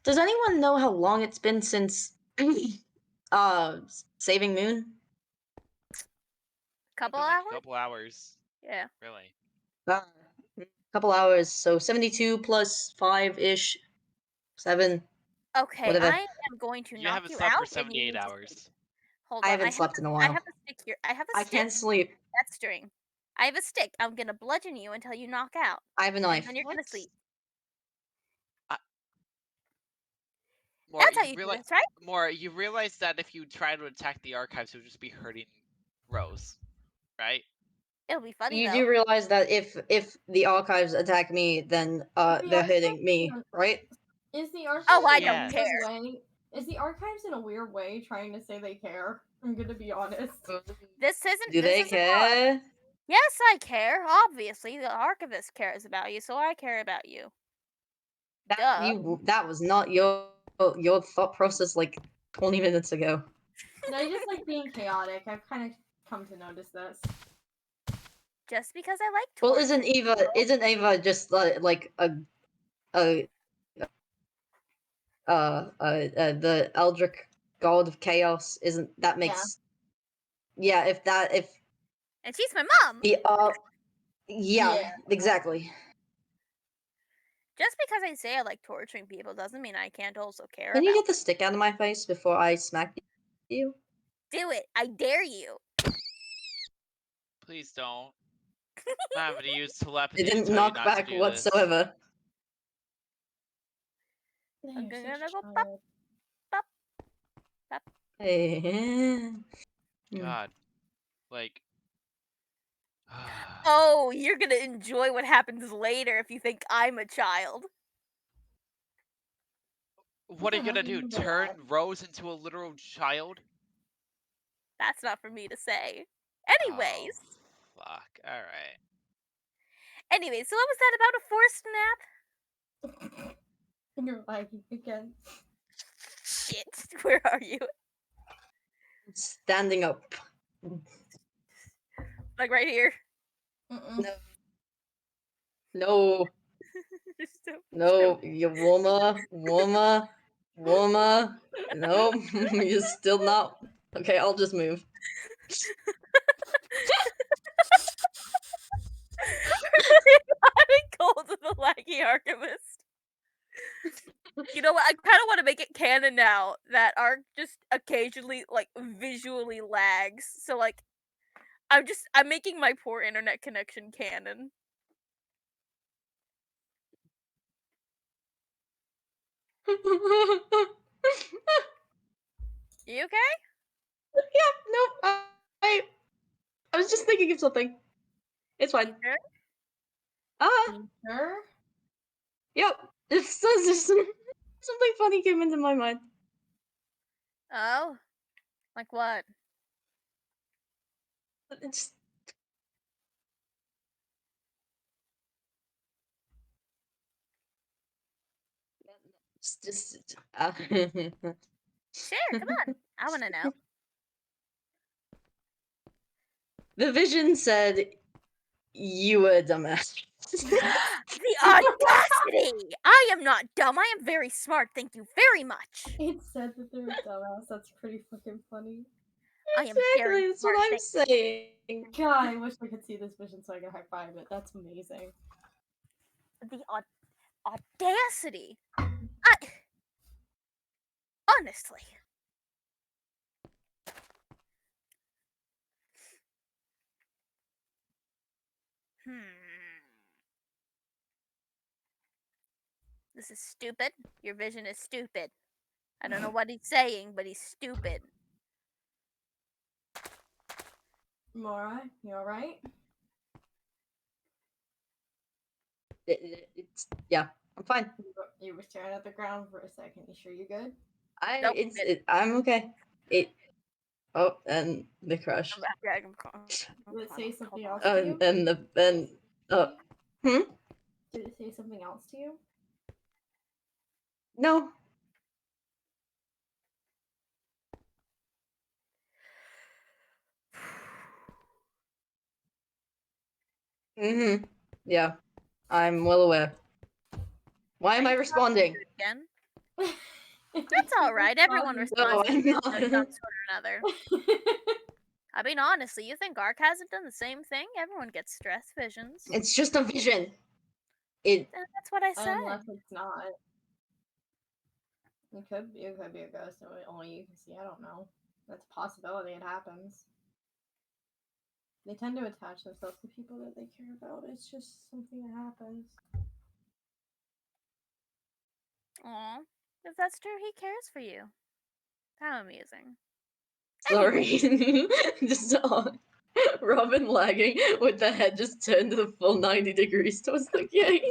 does anyone know how long it's been since Saving Moon? Couple Been like hours? a couple hours, Yeah. really. Couple hours, so 72 plus 5-ish, 7. Okay, Whatever. I am going to You knock haven't you slept out. for and you 78 need to hours. sleep. Hold I on, haven't slept in a while. I have a stick here. I have a I stick. can't sleep. That string. I have a stick. I'm gonna bludgeon you until you knock out. I have a And knife. then you're gonna What? sleep. More, That's how you do realize, this, right? More, you realize that if you try to attack the archives, it would just be hurting Rose, right? It'll be funny You though. do realize that if the archives attack me, then The they're hitting archives me, are- right? Is the archives Oh, I in don't a weird care. way? Is the archives in a weird way trying to say they care? I'm gonna be honest. This isn't. Do this they isn't hard. care? Yes, I care. Obviously, the archivist cares about you, so I care about you. That was not your thought process like 20 minutes ago. And I just like being chaotic. I've kind of come to notice this? Just because I like Well, torturing people. isn't Ava just like a the Eldritch God of Chaos? Isn't that makes if And she's my mom. the yeah, exactly. Just because I say I like torturing people doesn't mean I can't also care Can about you get the stick out of my face before I smack you? Do it. I dare you. Please don't. I'm having to use telepathy It to didn't tell you knock not back to do whatsoever. I'm You're gonna such go a pop. child. Hey. this. God. Like. Oh, you're gonna enjoy what happens later if you think I'm a child. What are you Yeah, gonna do? remember Turn that. Rose into a literal child? That's not for me to say. Anyways. Oh, fuck. Alright. Anyways, so what was that about a forced nap? You're lagging again. Shit. Where are you? Standing up. Like right here. Mm-mm. No. Still- No, you warmer. No, you're still not. Okay, I'll just move. I'm cold to the laggy alchemist. You know what? I kind of want to make it canon now that Arc just occasionally like visually lags. So like, I'm making my poor internet connection canon. You okay? No, I was just thinking of something. It's fine. You sure? Ah, You sure? yep. It's just something funny came into my mind. Oh, like what? It's just Sure, come on. I want to know. The vision said you were a dumbass. The audacity! I am not dumb. I am very smart. Thank you very much. It said that they're a dumbass. That's pretty fucking funny. I am Exactly, very that's smart. what I'm thank saying. God, I wish I could see this vision so I could high five it. That's amazing. The audacity. Honestly. This is stupid. Your vision is stupid. I don't know what he's saying, but he's stupid. Mora, you alright? It's yeah, I'm fine. You were staring at the ground for a second. You sure you're good? Nope, I'm okay. And the crush. Did it say something else to you? And Did it say something else to you? no. Mm-hmm. Yeah. I'm well aware. Why am I responding? Again? That's alright. Everyone responds I'm to not. some sort or another. I mean, honestly, you think Ark hasn't done the same thing? Everyone gets stress visions. It's just a vision. And that's what I said. Unless it's not. It could be a ghost and only you can see. I don't know. That's a possibility. It happens. They tend to attach themselves to people that they care about. It's just something that happens. Aw. If that's true, he cares for you. How amusing. Sorry. Just Robin lagging with the head just turned to the full 90 degrees towards the gate.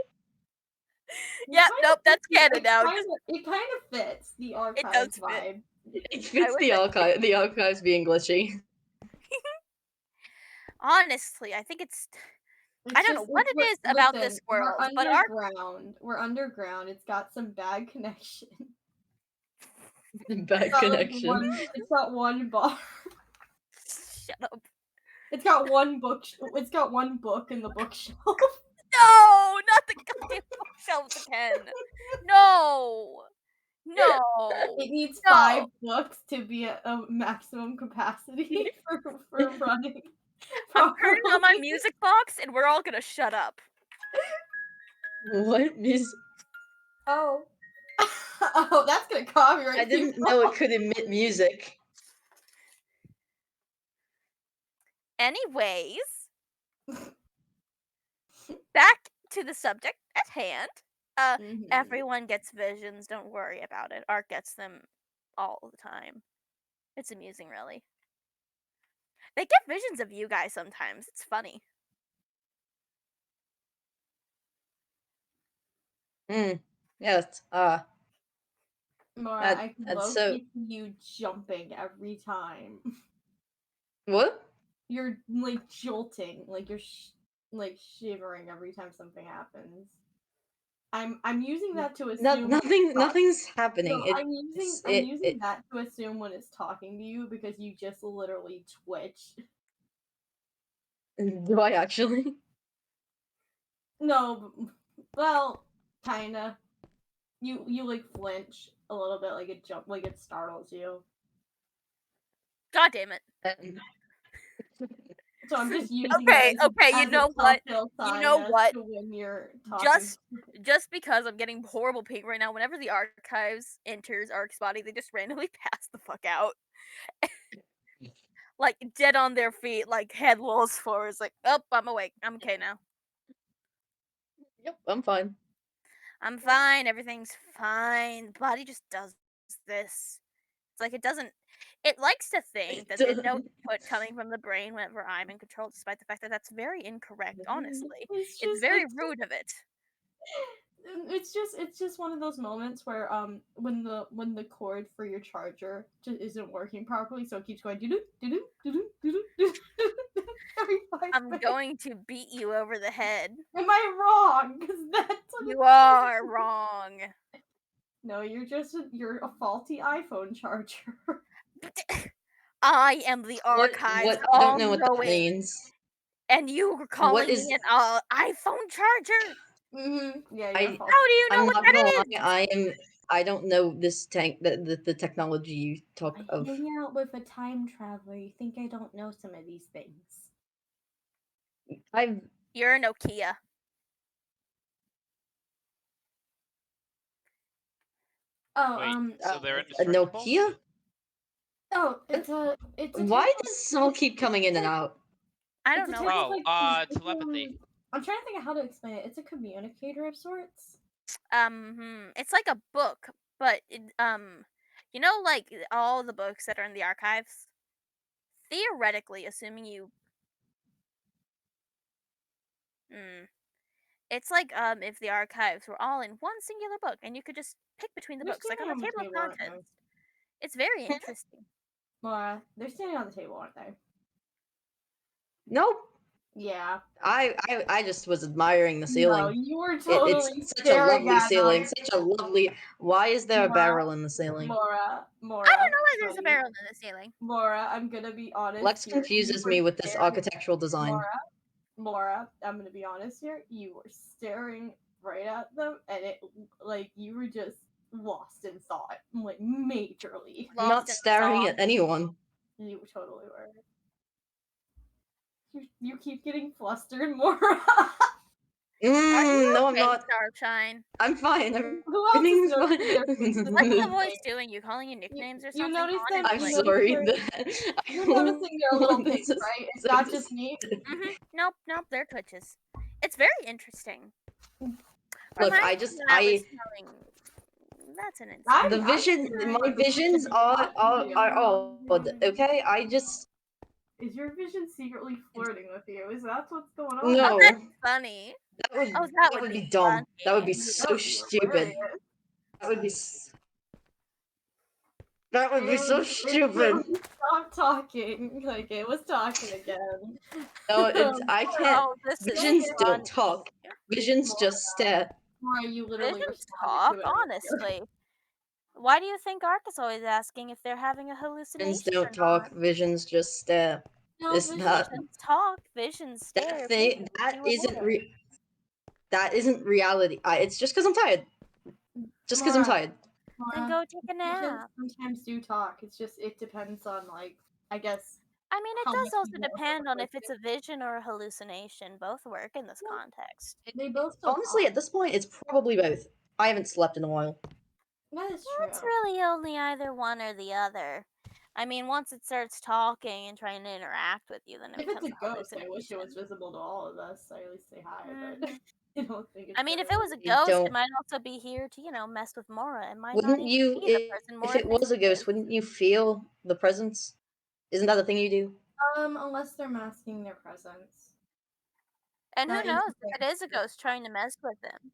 Yeah, nope, that's canon now. It kind of fits the archive does fit. vibe. It fits would say- the archives being glitchy. Honestly, I think it's. I don't know what it is about this world, we're but Ark. underground. We're underground. It's got some bad connection. Bad connection. It's got one bar. Shut up. It's got one book. It's got one book in the bookshelf. No, not the goddamn bookshelves again. No, no. It needs No. 5 books to be at a maximum capacity for running. I'm turning on my properly. music box, and we're all gonna shut up. What is? Oh. Oh, that's gonna copyright. I didn't people. know it could emit music. Anyways, back to the subject at hand. Mhm. Everyone gets visions. Don't worry about it. Art gets them all the time. It's amusing, really. They get visions of you guys sometimes. It's funny. Yes. Mora, That- I can that's locate you jumping every time. What? You're like jolting, like you're like shivering every time something happens. I'm using that to assume. Nothing's happening. No, I'm using that to assume when it's talking to you because you just literally twitch. Do I actually? No, well, kinda. You like flinch a little bit, like it startles you. God damn it. So I'm just using Okay, it as okay, you as a know what? telltale You know sign as what? to when you're talking. Just because I'm getting horrible ping right now, whenever the archives enters Ark's body, they just randomly pass the fuck out. Like dead on their feet, like head lolls forward. It's like, oh, I'm awake. I'm okay now. Yep, I'm fine. I'm fine. Everything's fine. The body just does this. It's like it doesn't. It likes to think that there's no input coming from the brain whenever I'm in control, despite the fact that that's very incorrect. Honestly, it's very rude of it. It's just one of those moments where when the cord for your charger just isn't working properly, so it keeps going doo doo doo doo doo every 5 I'm minutes. going to beat you over the head. Am I wrong? Because that's what You are wrong. No, you're a faulty iPhone charger. I am the archives. What? I don't know what that all-knowing, means. And you were calling is- me an iPhone charger? Yeah, I- you're a faulty. How do you know I'm what not that gonna is? lie. I don't know this the technology you talk I of. hang out with a time traveler. You think I don't know some of these things? You're a Nokia. Oh, Wait, so they're a indestructible? Nokia? Oh, it's a Why type does someone keep coming in and out? I it's don't a know. type what- of, Oh, telepathy. I'm trying to think of how to explain it. It's a communicator of sorts. It's like a book, but you know, like all the books that are in the archives. Theoretically, assuming you, it's like if the archives were all in one singular book, and you could just pick between the They're books, like on standing the table of aren't they? contents. It's very interesting. Laura, they're standing on the table, aren't they? Nope. Yeah. I just was admiring the ceiling. No, you were totally It's such a staring lovely at ceiling. them. Such a lovely. Why is there a Laura, barrel in the ceiling? Laura. I don't know why there's a buddy. barrel in the ceiling. Laura, I'm gonna be honest. Lex here. confuses You me were with this staring- architectural design. Laura, I'm gonna be honest here. You were staring right at them, and it like you were just lost in thought, like majorly. I'm not Lost in staring thought. at anyone. You totally were. You keep getting flustered, Laura. Are you No, I'm okay, not. Starshine? I'm fine. Who else is Everything's noticing their faces fine. What's the moving? voice doing? You calling you nicknames or you something? notice that- I'm you Honestly. notice sorry. You're noticing their little pics, right? It's not just me. Nope, they're twitches. It's very interesting. Look, Reminds me when I was telling- That's an insult. The vision, my visions are odd. Okay, I just Is your vision secretly flirting with you? Is that what's going on? no. That's funny. That would Oh, that would be dumb. That would be funny. so stupid. That would be. That would be so stupid. Stop talking. Like it was talking again. No, it's I can't. Oh, this is Visions don't funny. talk. Visions just stare. Why you literally Visions responded talk, to it. honestly. Why do you think Ark is always asking if they're having a hallucination? Visions don't talk. Visions just stare. No, It's not Visions talk, visions stare. that thing. visions That do isn't whatever. that isn't reality. It's just because I'm tired. Just because I'm Mara, tired. Then Mara, go take a visions nap. sometimes do talk. It's just it depends on like I guess I mean, it how does much also you want depend on if to it's a vision or a hallucination. Both work in this Yeah. context. They both still Honestly, talk. at this point, it's probably both. I haven't slept in a while. That is Well, true. it's really only either one or the other. I mean, once it starts talking and trying to interact with you, then it If it's becomes a ghost, I wish it was hallucination. visible to all of us. I at least say hi, but Mhm. I don't think it's I mean, if gonna it was a I ghost, don't. it might also be here to, mess with Mora. It might not Wouldn't even you, be the person if Mora it thinks was a it ghost, is. wouldn't you feel the presence? Isn't that a thing you do? unless they're masking their presence. And who That is knows the if thing. it is a ghost trying to mess with them.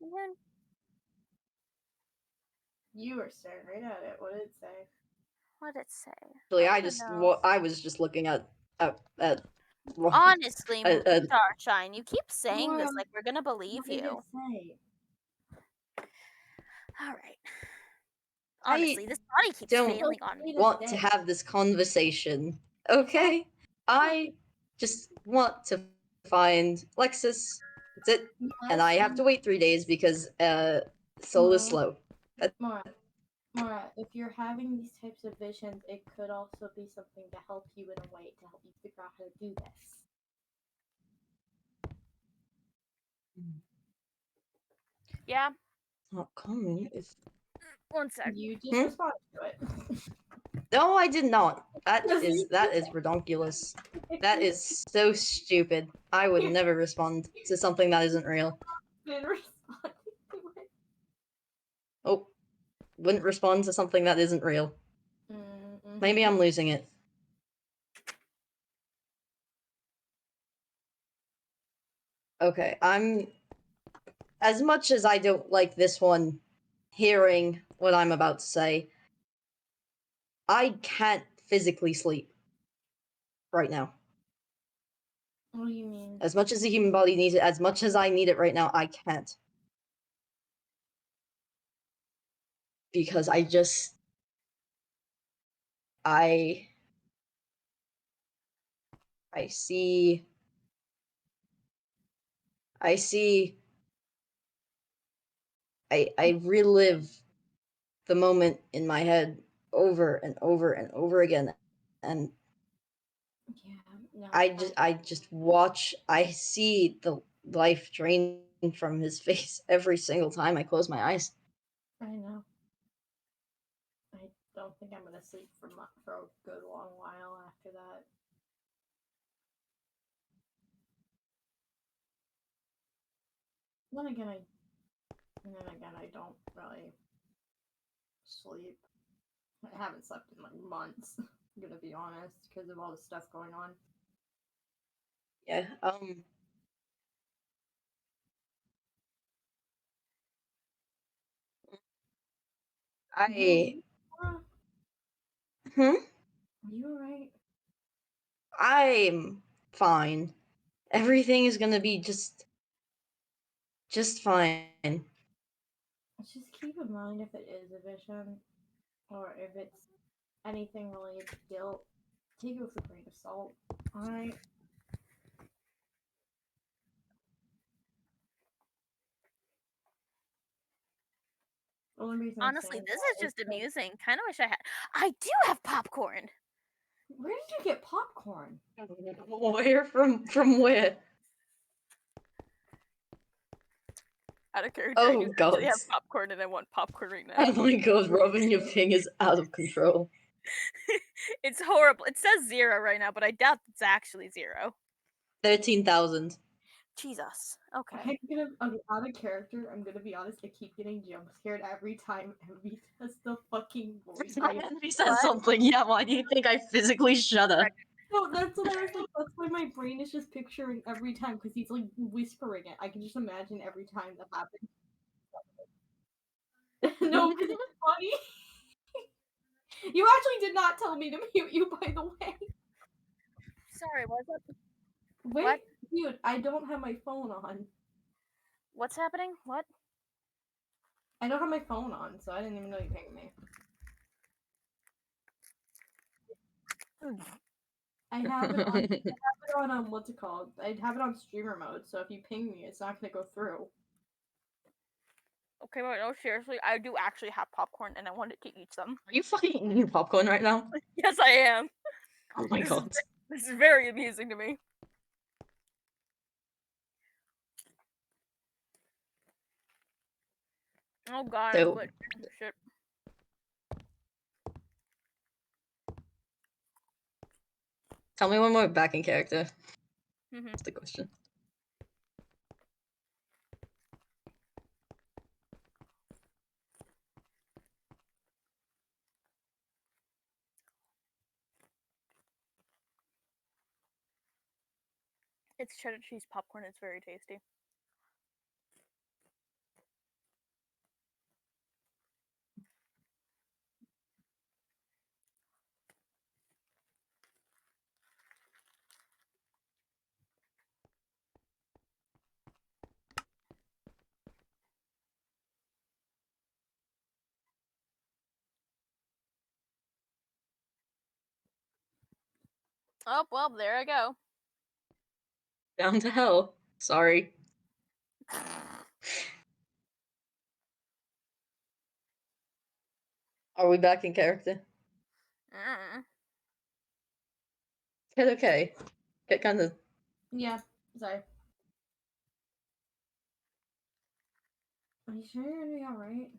Who- You were staring right at it. What did it say? What'd it say? Actually, Oh, who knows? I was just looking at Honestly, at Starshine, you keep saying this Mara, like we're gonna believe what did it you. say? All right. I Honestly, this body keeps don't failing on me. want to have this conversation. Okay? I just want to find Lexus. That's it. And I have to wait 3 days because Soul is Mara, slow. Mara, if you're having these types of visions, it could also be something to help you in a way to help you figure out how to do this. Yeah. Not common. If 1 sec. You just Hmm? responded to it. No, I did not. Yes, you That is redonkulous. That is so stupid. I would never respond to something that isn't real. been responding to it. Oh, wouldn't respond to something that isn't real. Maybe I'm losing it. Okay, I'm. As much as I don't like this one hearing what I'm about to say, I can't physically sleep right now. What do you mean? As much as the human body needs it, as much as I need it right now, I can't. Because I just. I see. I see. I relive the moment in my head over and over and over again. And Yeah, no. I just watch. I see the life drain from his face every single time I close my eyes. I know. I don't think I'm gonna sleep for a good long while after that. Then again, I don't really sleep. I haven't slept in like months. I'm gonna be honest, because of all the stuff going on. Yeah. I. Are Hmm. you alright? I'm fine. Everything is gonna be just fine. Just keep in mind if it is a vision, or if it's anything related to guilt, take it with a grain of salt. Alright? Only reason I'm Honestly, saying this that is just because- amusing. Kind of wish I had. I do have popcorn. Where did you get popcorn? Where from where? Out of character, Oh, I do actually have God. popcorn, and I want popcorn right now. Oh my god, Robin, your ping is out of control. It's horrible. It says 0 right now, but I doubt it's actually 0. 13,000. Jesus. Okay. Out of character, I'm gonna be honest, I keep getting jump scared every time Emmy does the fucking voice. He says What? something, yeah, why do you think I physically shudder? No, that's what I was like, that's why my brain is just picturing every time, because he's like whispering it. I can just imagine every time that happens. No, because it's funny. You actually did not tell me to mute you, by the way. Sorry, what's up? Wait, What? dude, I don't have my phone on. What's happening? What? I don't have my phone on, so I didn't even know you pinged me. I have it on what's it called? I have it on streamer mode, so if you ping me, it's not gonna go through. Okay, but no, seriously, I do actually have popcorn and I wanted to eat some. Are you fucking eating popcorn right now? Yes, I am. Oh my This is god. This is very amusing to me. Oh god, I'm So- glitching. Shit. Tell me when we're back in character. Mhm. That's the question. It's cheddar cheese popcorn. It's very tasty. Oh, well, there I go. Down to hell. Sorry. Are we back in character? Mm. Get okay. Get kind of. Yeah, sorry. Are you sure you're gonna be alright?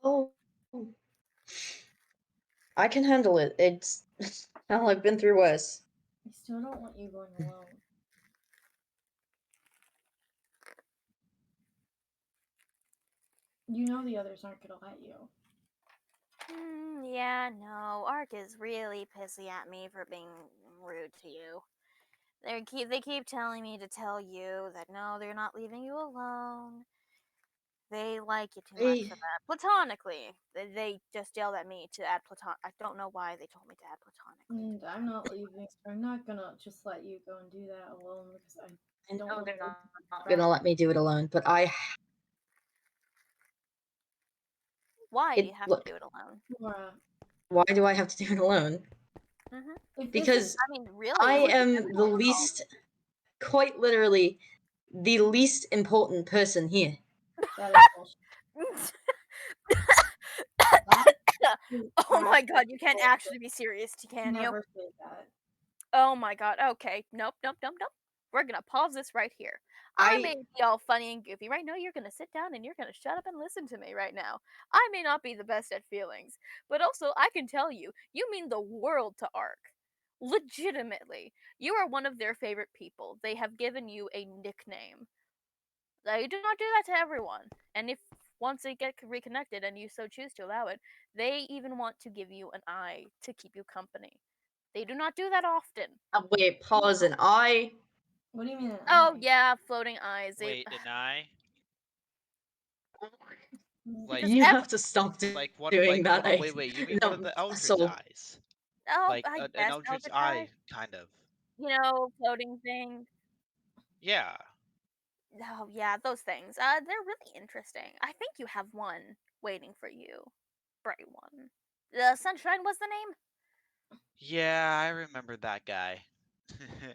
Oh. I can handle it. It's. Hell, I've been through worse. I still don't want you going alone. You know the others aren't gonna let you. Yeah, no. Ark is really pissy at me for being rude to you. They keep telling me to tell you that no, they're not leaving you alone. They like you too much Hey. for that. Platonically, they just yelled at me to add platonic. I don't know why they told me to add platonically. And I'm not leaving. So I'm not gonna just let you go and do that alone because I I don't know want they're to. not gonna let me do it alone, but I. Why do you have Look, to do it alone? Laura, why do I have to do it alone? if this Because is, I mean, really, I it would be am the everyone's fault. least, quite literally, the least important person here. that is bullshit. That is Oh my god, you absolute can't bullshit. actually be serious, can you? Never say that. Oh my god, okay. Nope. We're gonna pause this right here. I may be all funny and goofy right now. You're gonna sit down and you're gonna shut up and listen to me right now. I may not be the best at feelings, but also I can tell you, you mean the world to Ark. Legitimately. You are one of their favorite people. They have given you a nickname. They do not do that to everyone. And if once they get reconnected and you so choose to allow it, they even want to give you an eye to keep you company. They do not do that often. Wait, pause, and I. What do you mean? Oh yeah, floating eyes. They, Wait, and I like You ev- have to stop like one doing that. oh wait, you mean one of the Eldritch so eyes? oh, Like I an guess Eldritch Eldritch eye, eye. kind of. You know, floating thing. Yeah. Oh yeah, those things. They're really interesting. I think you have one waiting for you. Bright one. Sunshine was the name. Yeah, I remember that guy.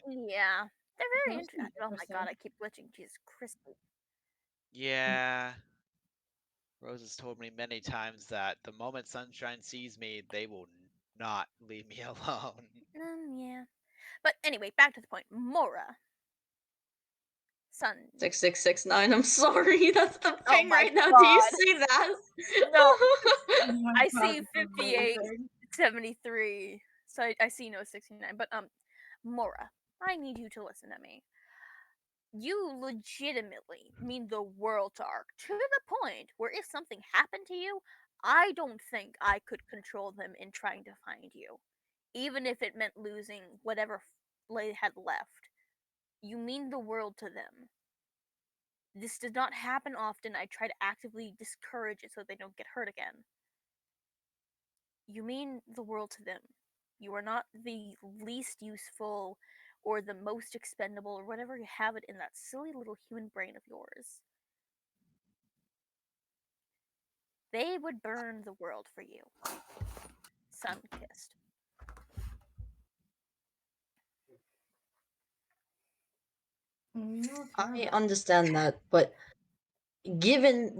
Yeah, they're very That's interesting. Oh my interesting. god, I keep glitching. Jesus Christ. Yeah. Rose has told me many times that the moment Sunshine sees me, they will not leave me alone. Yeah. But anyway, back to the point. Mora. Sun. 6669. I'm sorry, that's the Oh thing my right now. Do you god. see that? No, Oh my I God, see this is 58, amazing. 73. So I see no 69. But Mora, I need you to listen to me. You legitimately mean the world to Ark, to the point where if something happened to you, I don't think I could control them in trying to find you, even if it meant losing whatever they had left. You mean the world to them. This does not happen often. I try to actively discourage it so they don't get hurt again. You mean the world to them. You are not the least useful or the most expendable or whatever you have it in that silly little human brain of yours. They would burn the world for you. Sun kissed. You don't care I about understand that, but given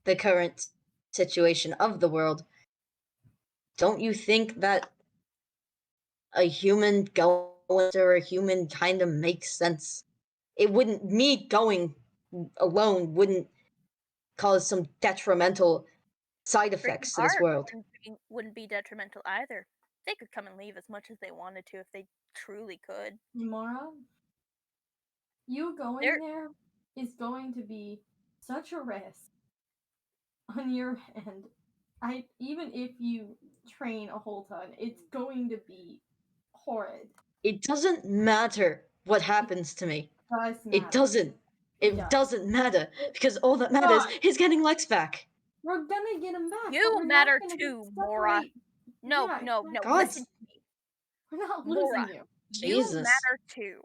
the current situation of the world, don't you think that a human going or a human kind of makes sense? It wouldn't, me going alone wouldn't cause some detrimental side Breaking effects to this apart world. wouldn't be detrimental either. They could come and leave as much as they wanted to if they truly could. Mora, you going They're- there is going to be such a risk on your end. Even if you train a whole ton, it's going to be horrid. It doesn't matter what happens to me. Does It matter. doesn't. It does. doesn't matter because all that matters God. is getting Lex back. We're gonna get him back. but You we're matter not gonna too, Mora. separate- No, Yeah, no, no. exactly. God. Listen to me. We're not Mora. losing you. You Jesus. matter too.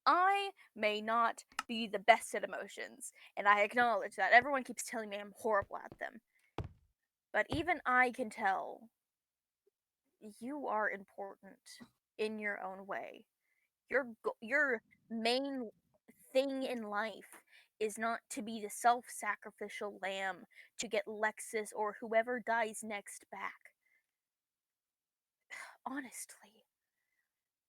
I may not be the best at emotions, and I acknowledge that. Everyone keeps telling me I'm horrible at them. But even I can tell you are important in your own way. Your main thing in life is not to be the self-sacrificial lamb to get Lexus or whoever dies next back. Honestly,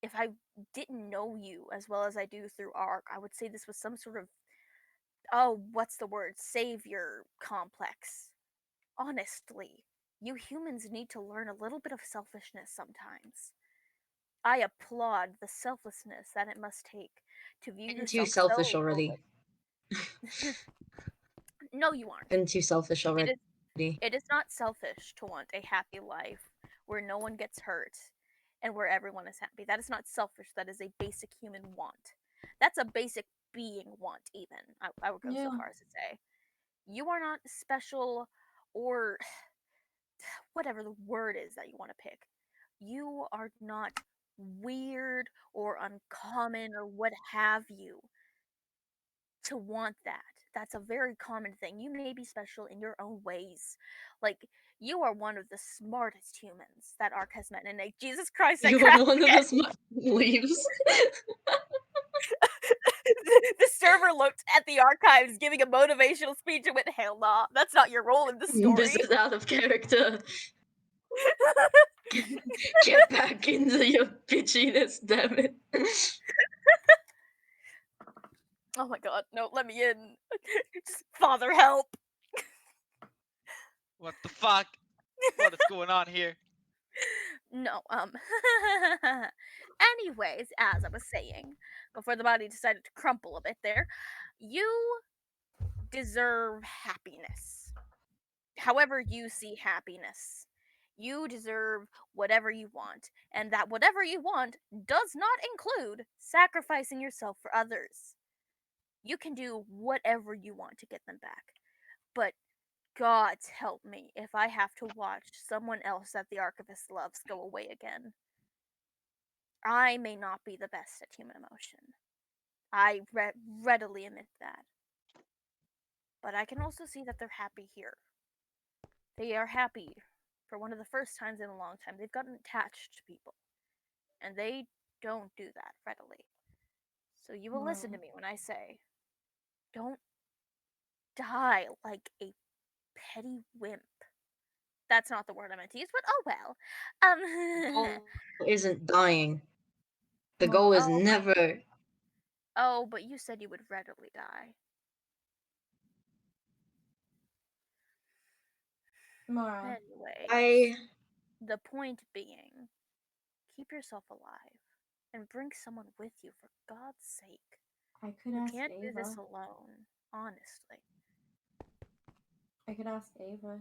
if I didn't know you as well as I do through ARC, I would say this was some sort of, what's the word? Savior complex. Honestly, you humans need to learn a little bit of selfishness sometimes. I applaud the selflessness that it must take to view Been yourself too selfish so already. lowly. No, you aren't. Been too selfish already. It is not selfish to want a happy life where no one gets hurt and where everyone is happy. That is not selfish. That is a basic human want. That's a basic being want, even. I would go so Yeah. far as to say. You are not special or whatever the word is that you want to pick. You are not weird or uncommon or what have you to want that. That's a very common thing. You may be special in your own ways. Like, you are one of the smartest humans that Ark has met. And like, Jesus Christ, I You crashed are one of again. the smart leaves. The server looked at the archives giving a motivational speech and went, hell nah, that's not your role in the story. This is out of character. Get back into your bitchiness, damn it. Oh my god, no, let me in. Just, Father, help. What the fuck? What is going on here? No, anyways, as I was saying, before the body decided to crumple a bit there, you deserve happiness. However you see happiness. You deserve whatever you want, and that whatever you want does not include sacrificing yourself for others. You can do whatever you want to get them back. But God help me if I have to watch someone else that the Archivist loves go away again. I may not be the best at human emotion. I readily admit that. But I can also see that they're happy here. They are happy for one of the first times in a long time. They've gotten attached to people. And they don't do that readily. So you will listen to me when I say, don't die like a petty wimp. That's not the word I meant to use, but oh well. The goal isn't dying. The goal is Oh, never. Oh, but you said you would readily die. Mora, Anyways, the point being, keep yourself alive and bring someone with you for God's sake. I could You ask can't do this Ava. alone, honestly. I could ask Ava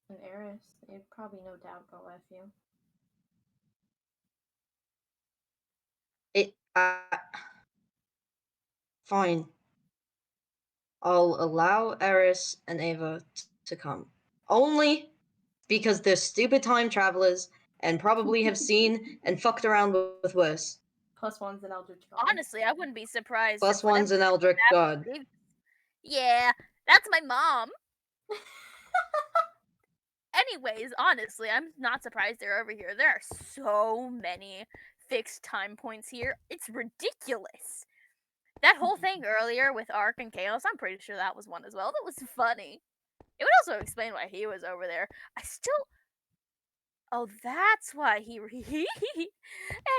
and Eris. They'd probably no doubt go with you. Fine. I'll allow Eris and Ava to come. Only because they're stupid time travelers and probably have seen and fucked around with worse. Plus one's an Eldritch God. Honestly, I wouldn't be surprised. Plus if one's an Eldritch God. Yeah, that's my mom. Anyways, honestly, I'm not surprised they're over here. There are so many fixed time points here. It's ridiculous. That whole thing earlier with Ark and Chaos, I'm pretty sure that was one as well. That was funny. It would also explain why he was over there. I still. Oh, that's why he.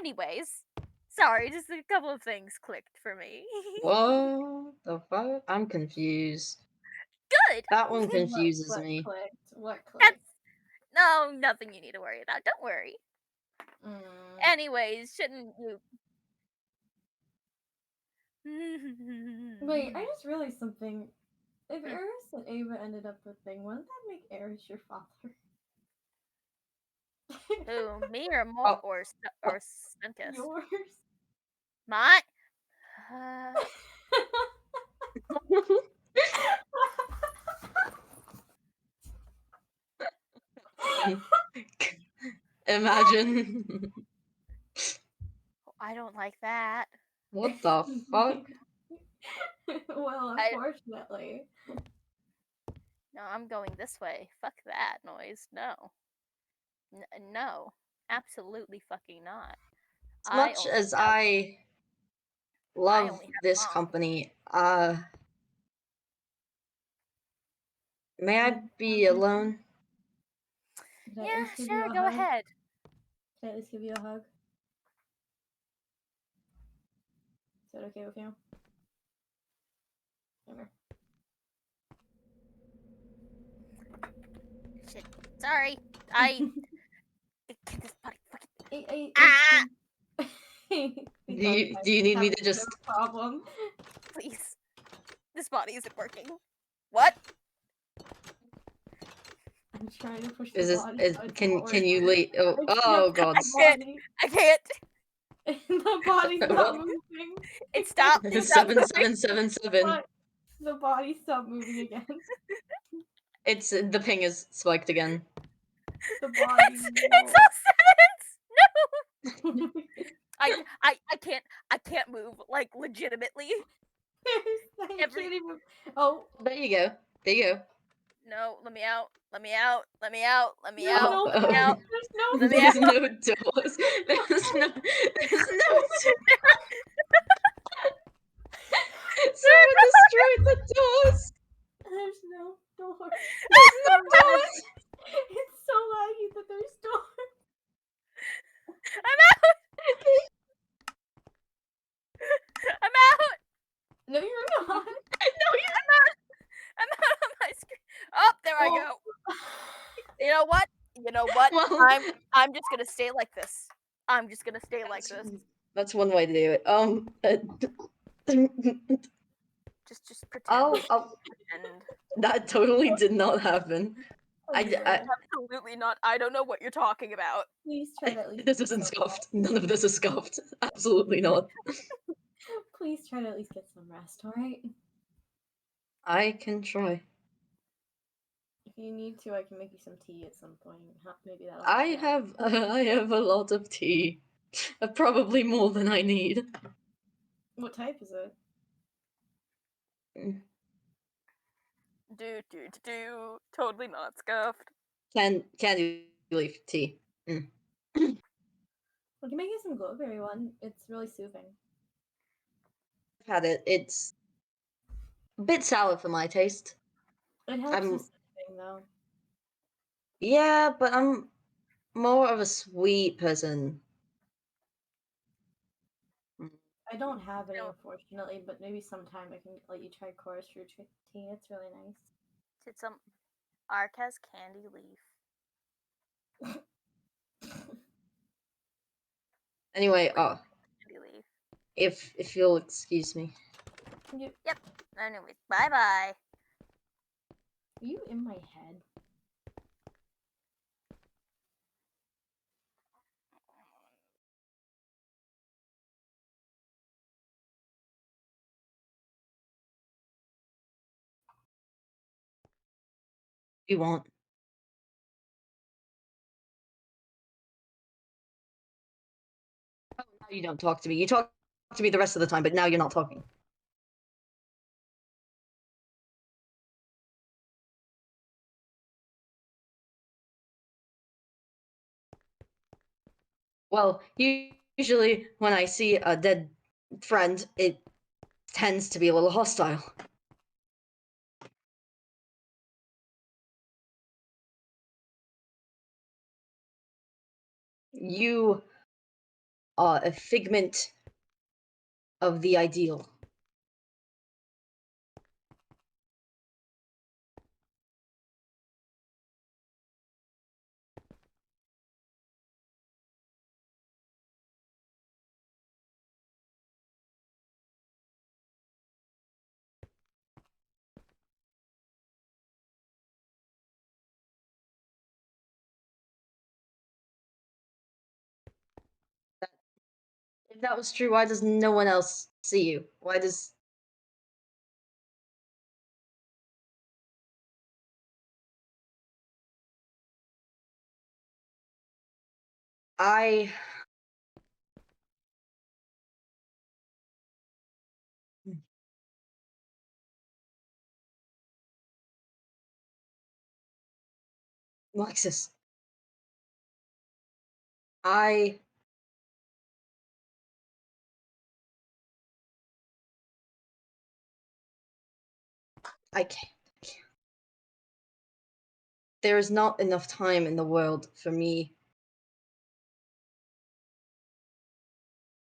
Anyways, sorry, just a couple of things clicked for me. What the fuck? I'm confused. Good. That one What- confuses what me. clicked? What That's clicked? no, nothing you need to worry about. Don't worry. Mm. Anyways, shouldn't you? Wait, I just realized something. If Eris and Ava ended up a thing, wouldn't that make Eris your father? Who, me or Oh. or Sunkiss? Yours. My. Imagine. I don't like that. What the fuck? Well, I- unfortunately. No, I'm going this way. Fuck that noise. No. No. Absolutely fucking not. As much only as have- I love only have this mom. company, may I be alone? Can I at Yeah, least give you sure, a go hug? ahead. Can I at least give you a hug? Is that okay with you? Come here. Shit. Sorry. I. Get this body fucking. Hey, Ah! Do you need me to just? problem? Please. This body isn't working. What? I'm trying to push Is the this? body. so it's not Can you working. leave? Oh, I can't oh push god. the body. I can't. The body's not What? moving. It stopped. It stopped. 7777. What? The body stopped moving again. It's the ping is spiked again. The body. It's all sevens. No. I can't move, like, legitimately. I Every- can't even. Oh. There you go. There you go. No, let me out. Let me out. Let me out. Let me No, out. no, Let me out. there's no. Let me There's out. no doors. There's no. Someone destroyed the doors. There's no door. There's no doors. It's so laggy that there's doors. I'm out. I'm out. No, you're not. I'm out on my screen. Oh, there I go. You know what? You know what? Well, I'm just gonna stay like this. I'm just gonna stay like this. that's one way to do it. Just pretend. I'll, Pretend. that totally did not happen. I Absolutely not. I don't know what you're talking about. Please try to at least. this get isn't some scuffed. None of this is scuffed. Absolutely not. rest. Please try to at least get some rest, alright? I can try. If you need to, I can make you some tea at some point. Maybe that'll. I help. I have a lot of tea. Probably more than I need. What type is it? Do. Totally not scuffed. Candy leaf tea. We can make you some glowberry one. It's really soothing. I've had it. It's a bit sour for my taste. It helps I'm- with soothing, though. Yeah, but I'm more of a sweet person. I don't have any, No. unfortunately, but maybe sometime I can let you try chorus fruit tea. It's really nice. Did some Ark has candy leaf. Anyway, Candy leaf. if you'll excuse me. Anyways, bye bye. Are you in my head? You won't. Oh, now you don't talk to me. You talk to me the rest of the time, but now you're not talking. Well, you Usually, when I see a dead friend, it tends to be a little hostile. You are a figment of the ideal. If that was true, why does no one else see you? Why does... I... Lexus. I... I can't. There is not enough time in the world for me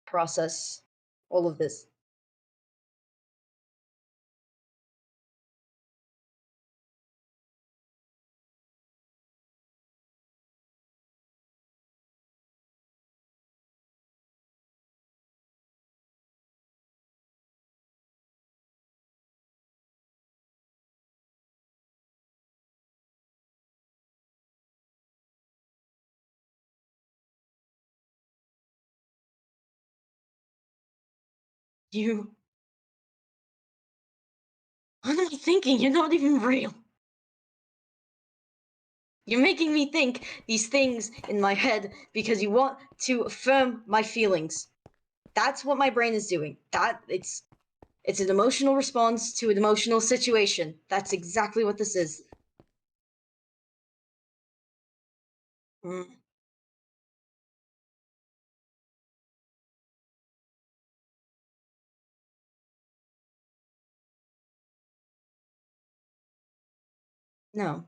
to process all of this. You... What am I thinking? You're not even real. You're making me think these things in my head because you want to affirm my feelings. That's what my brain is doing. It's an emotional response to an emotional situation. That's exactly what this is. Mm. No.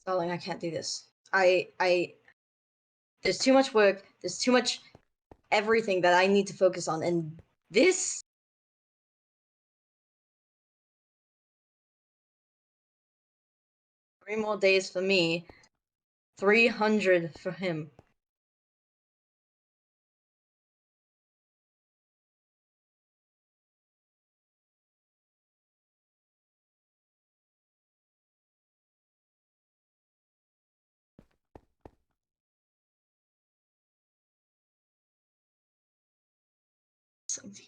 Darling, I can't do this. There's too much work, there's too much everything that I need to focus on, and this... 3 more days for me, 300 for him. Something.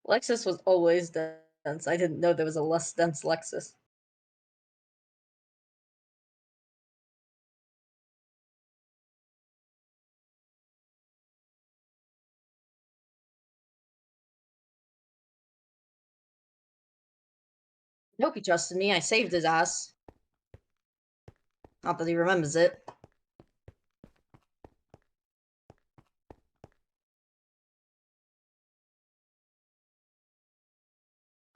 Lexus was always dense. I didn't know there was a less dense Lexus. I hope he trusted me. I saved his ass. Not that he remembers it.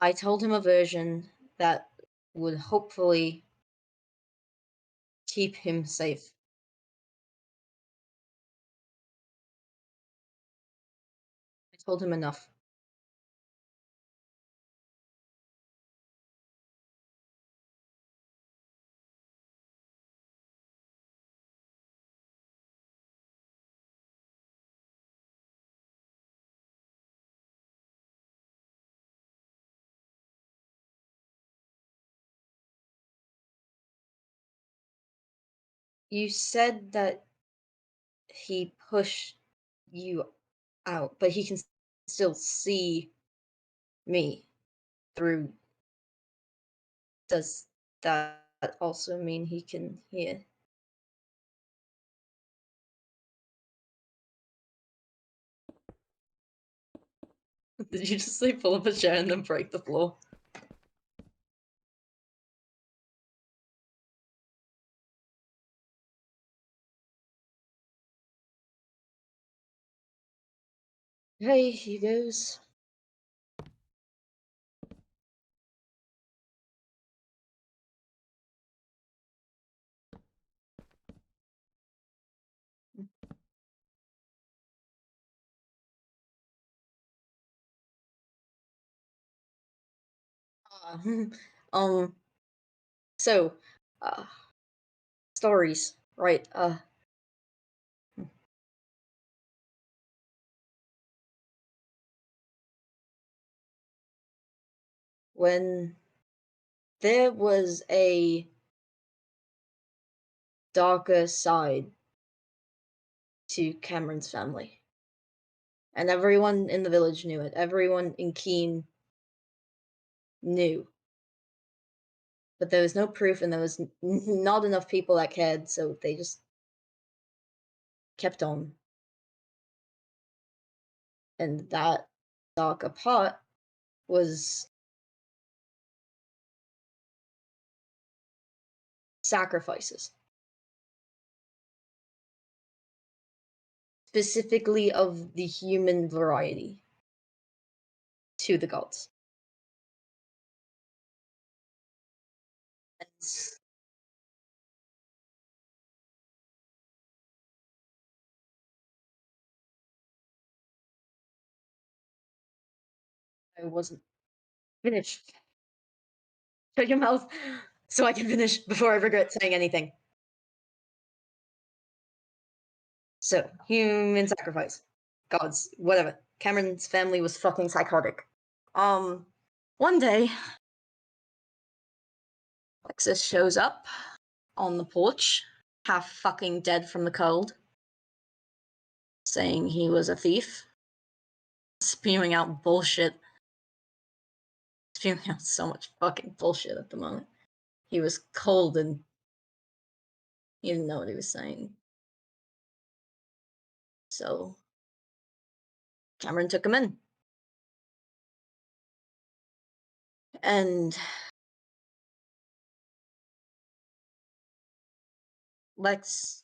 I told him a version that would hopefully keep him safe. I told him enough. You said that he pushed you out, but he can still see me through. Does that also mean he can hear? Did you just say pull up a chair and then break the floor? Hey, he goes. Um, so, uh, stories, right? When there was a darker side to Cameron's family, and everyone in the village knew it. Everyone in Keene knew. But there was no proof, and there was not enough people that cared, so they just kept on. And that darker part was sacrifices, specifically of the human variety, to the gods. And I wasn't finished. Shut your mouth so I can finish before I regret saying anything. So, human sacrifice. Gods, whatever. Cameron's family was fucking psychotic. One day, Alexis shows up on the porch, half fucking dead from the cold, saying he was a thief, spewing out bullshit. Spewing out so much fucking bullshit at the moment. He was cold and he didn't know what he was saying. So Cameron took him in. And Lex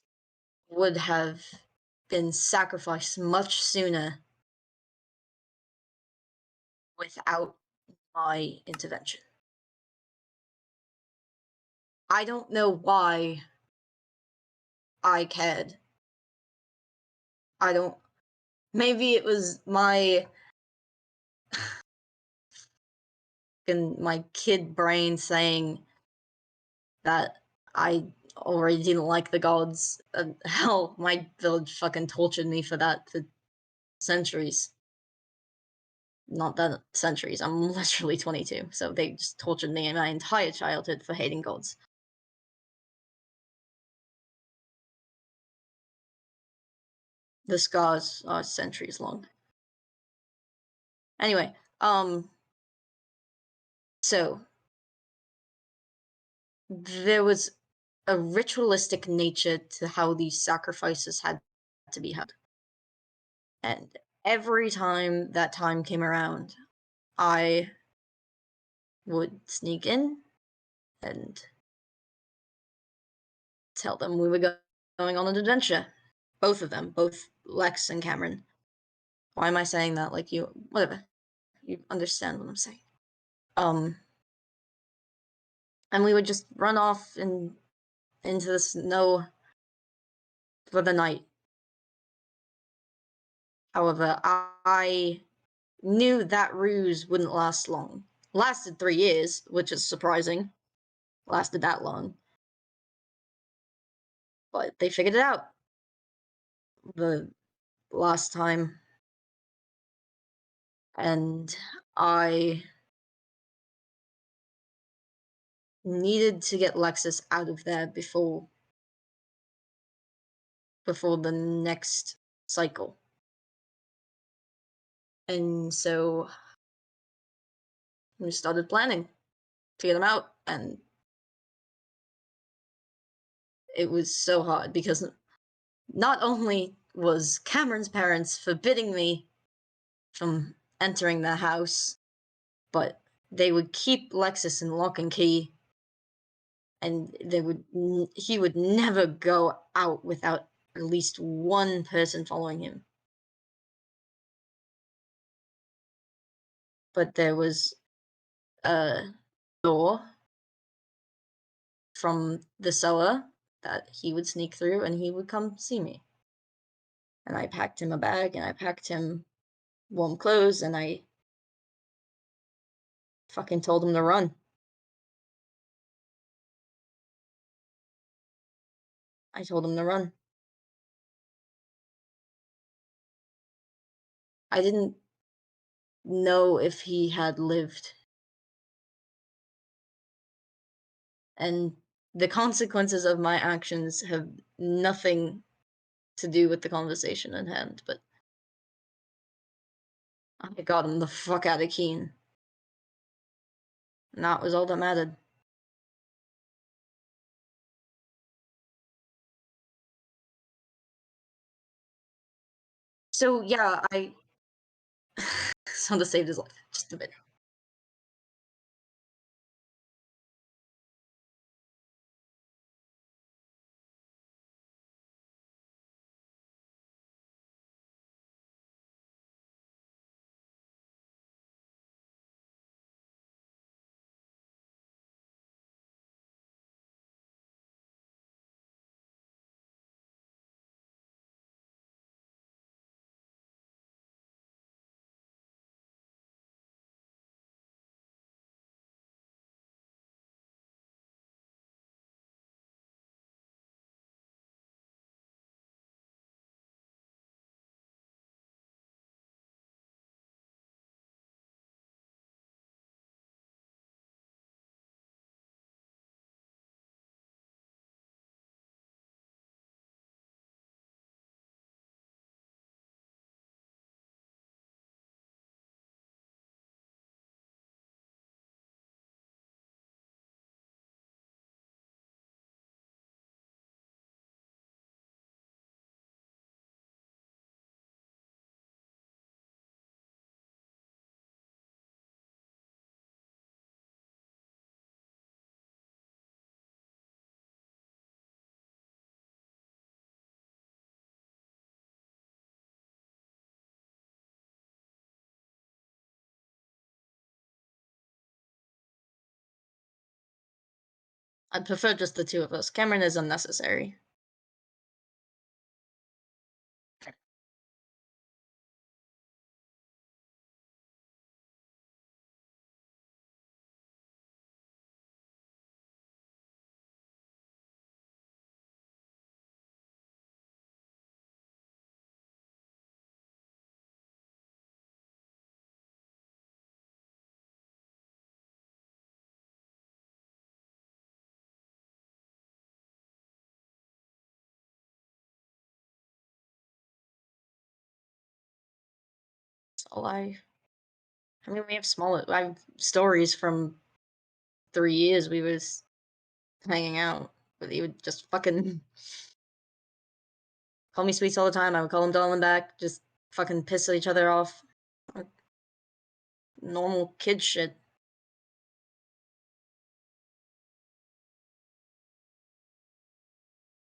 would have been sacrificed much sooner without my intervention. I don't know why I cared. I don't. Maybe it was my kid brain saying that I already didn't like the gods. Hell, my village fucking tortured me for that for centuries. Not that centuries, I'm literally 22, so they just tortured me my entire childhood for hating gods. The scars are centuries long. Anyway, so there was a ritualistic nature to how these sacrifices had to be held. And every time that time came around, I would sneak in and tell them we were going on an adventure. Both of them, both Lex and Cameron. Why am I saying that? Like, you, whatever. You understand what I'm saying. Um, and we would just run off into the snow for the night. However, I knew that ruse wouldn't last long. Lasted 3 years, which is surprising. Lasted that long. But they figured it out. The last time. And I needed to get Lexus out of there before the next cycle. And so we started planning to get him out, and it was so hard because not only was Cameron's parents forbidding me from entering the house, but they would keep Lexus in lock and key, and he would never go out without at least one person following him. But there was a door from the cellar that he would sneak through, and he would come see me. And I packed him a bag, and I packed him warm clothes, and I fucking told him to run. I told him to run. I didn't know if he had lived. And the consequences of my actions have nothing to do with the conversation at hand, but I got him the fuck out of Keene. And that was all that mattered. So yeah, I Sonda saved his life just a bit. I'd prefer just the two of us. Cameron is unnecessary. So I mean, we have I have stories from 3 years we was hanging out, but he would just fucking call me sweets all the time. I would call him darling back, just fucking piss each other off. Like, normal kid shit.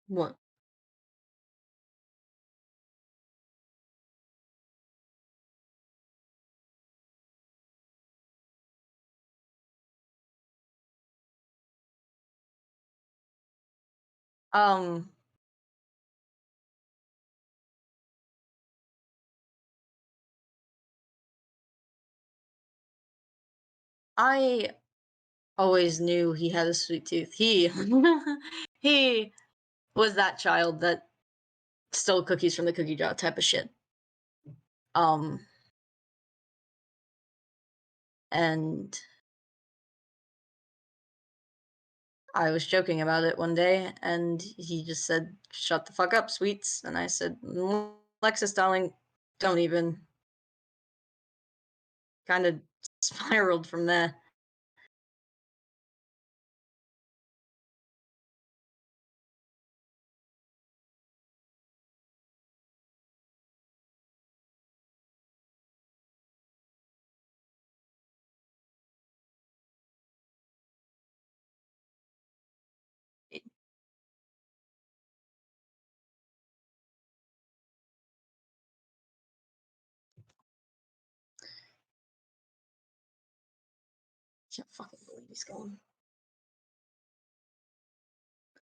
What? Um, I always knew he had a sweet tooth. He he was that child that stole cookies from the cookie jar type of shit. And I was joking about it one day, and he just said, "Shut the fuck up, sweets." And I said, "Lexus, darling, don't even." Kind of spiraled from there. Can't fucking believe he's gone.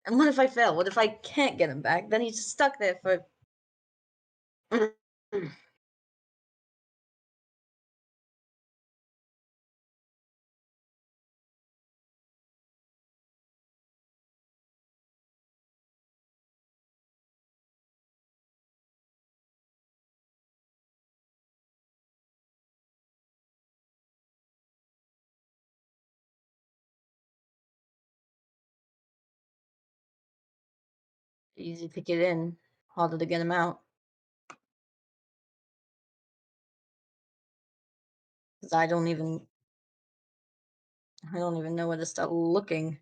And what if I fail? What if I can't get him back? Then he's stuck there for. Easy to get in, harder to get him out. Because I don't even know where to start looking.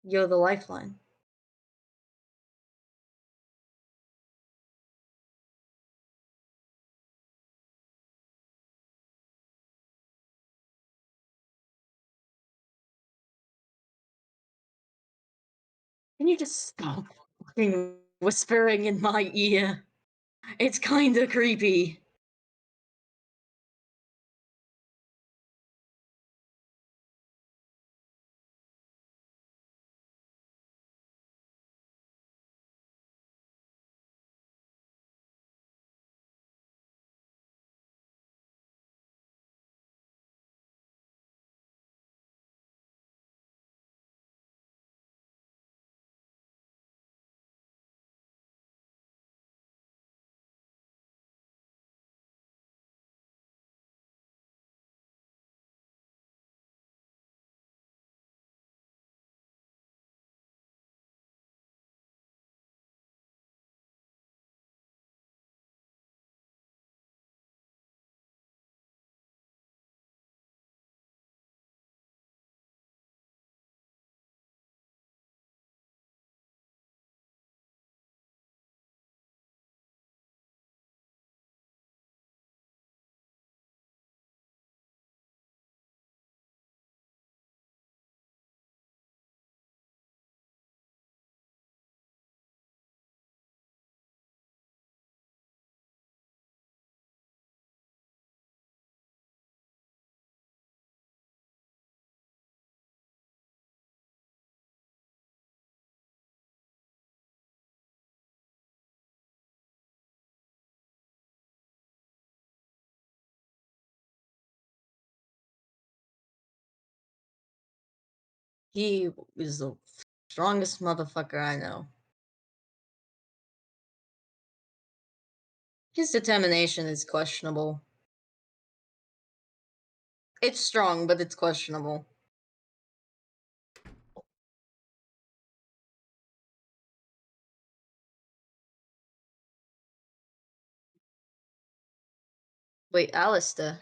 You're the lifeline. Can you just stop fucking whispering in my ear? It's kinda creepy. He is the strongest motherfucker I know. His determination is questionable. It's strong, but it's questionable. Wait, Alistair.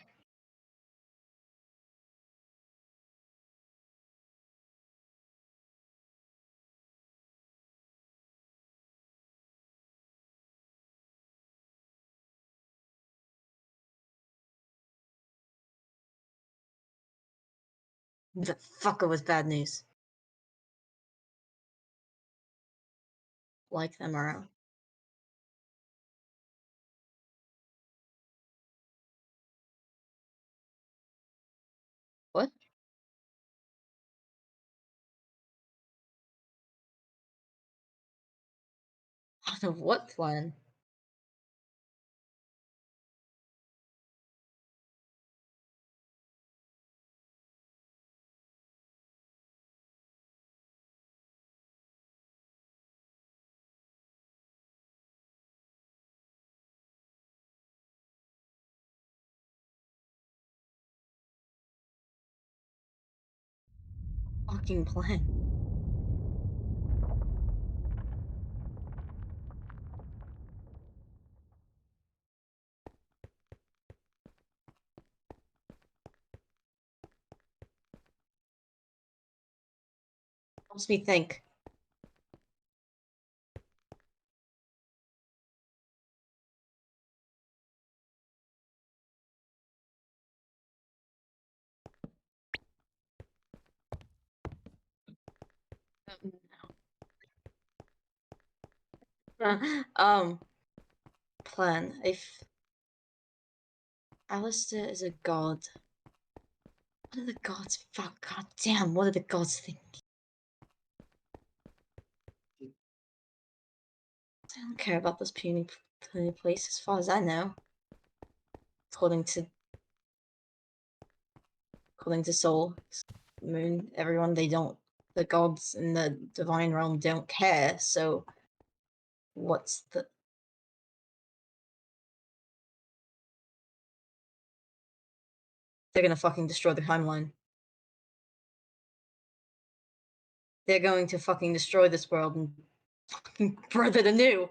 The fucker with bad news. Like them around. What? On a what plan? Fucking plan. Helps me think. Um, plan. If Alistair is a god, what are the gods? Fuck, god damn, what are the gods thinking? I don't care about this puny place as far as I know. According to Soul, Moon, everyone, they don't. The gods in the divine realm don't care, so what's the. They're gonna fucking destroy the timeline. They're going to fucking destroy this world and fucking birth it anew.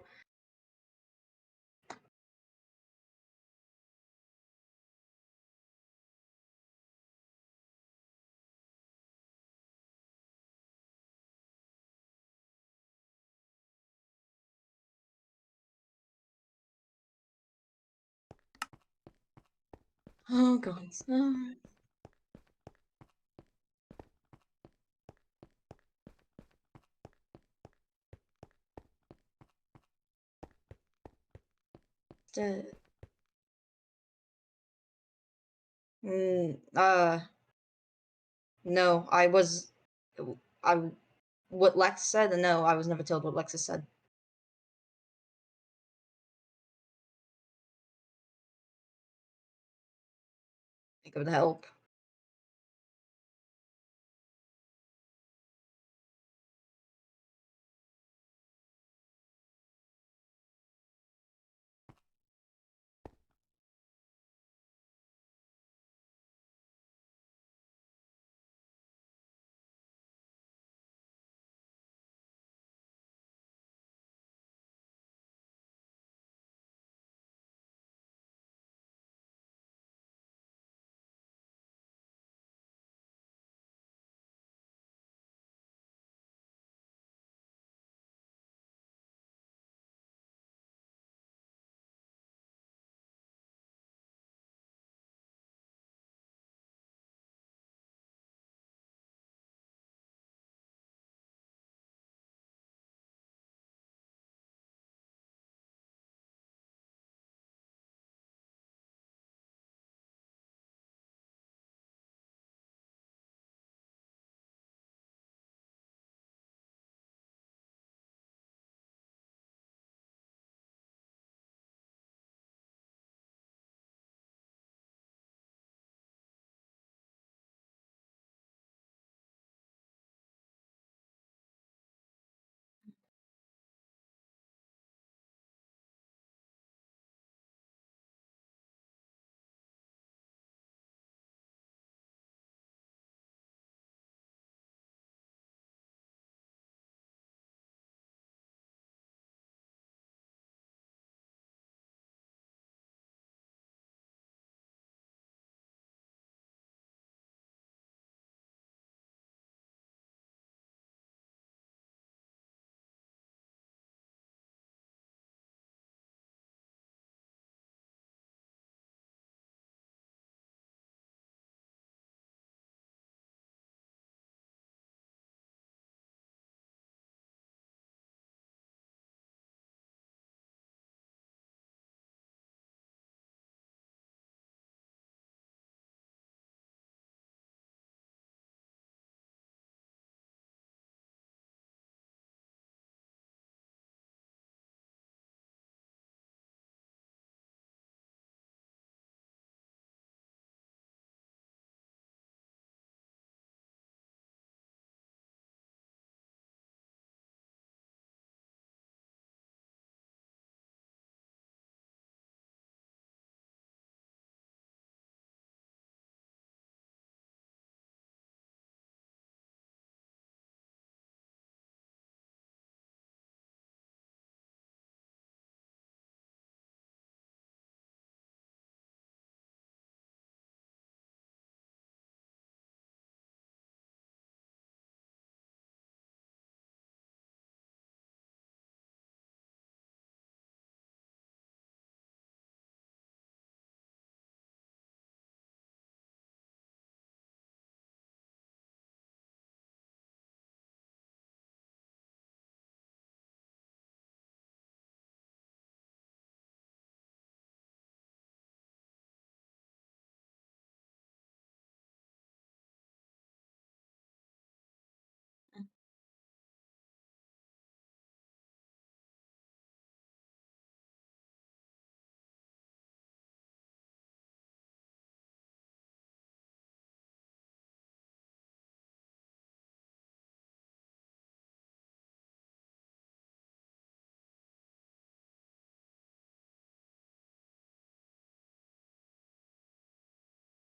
Oh god. The- no, I, what Lex said, no, I was never told what Lex said. I think it would help.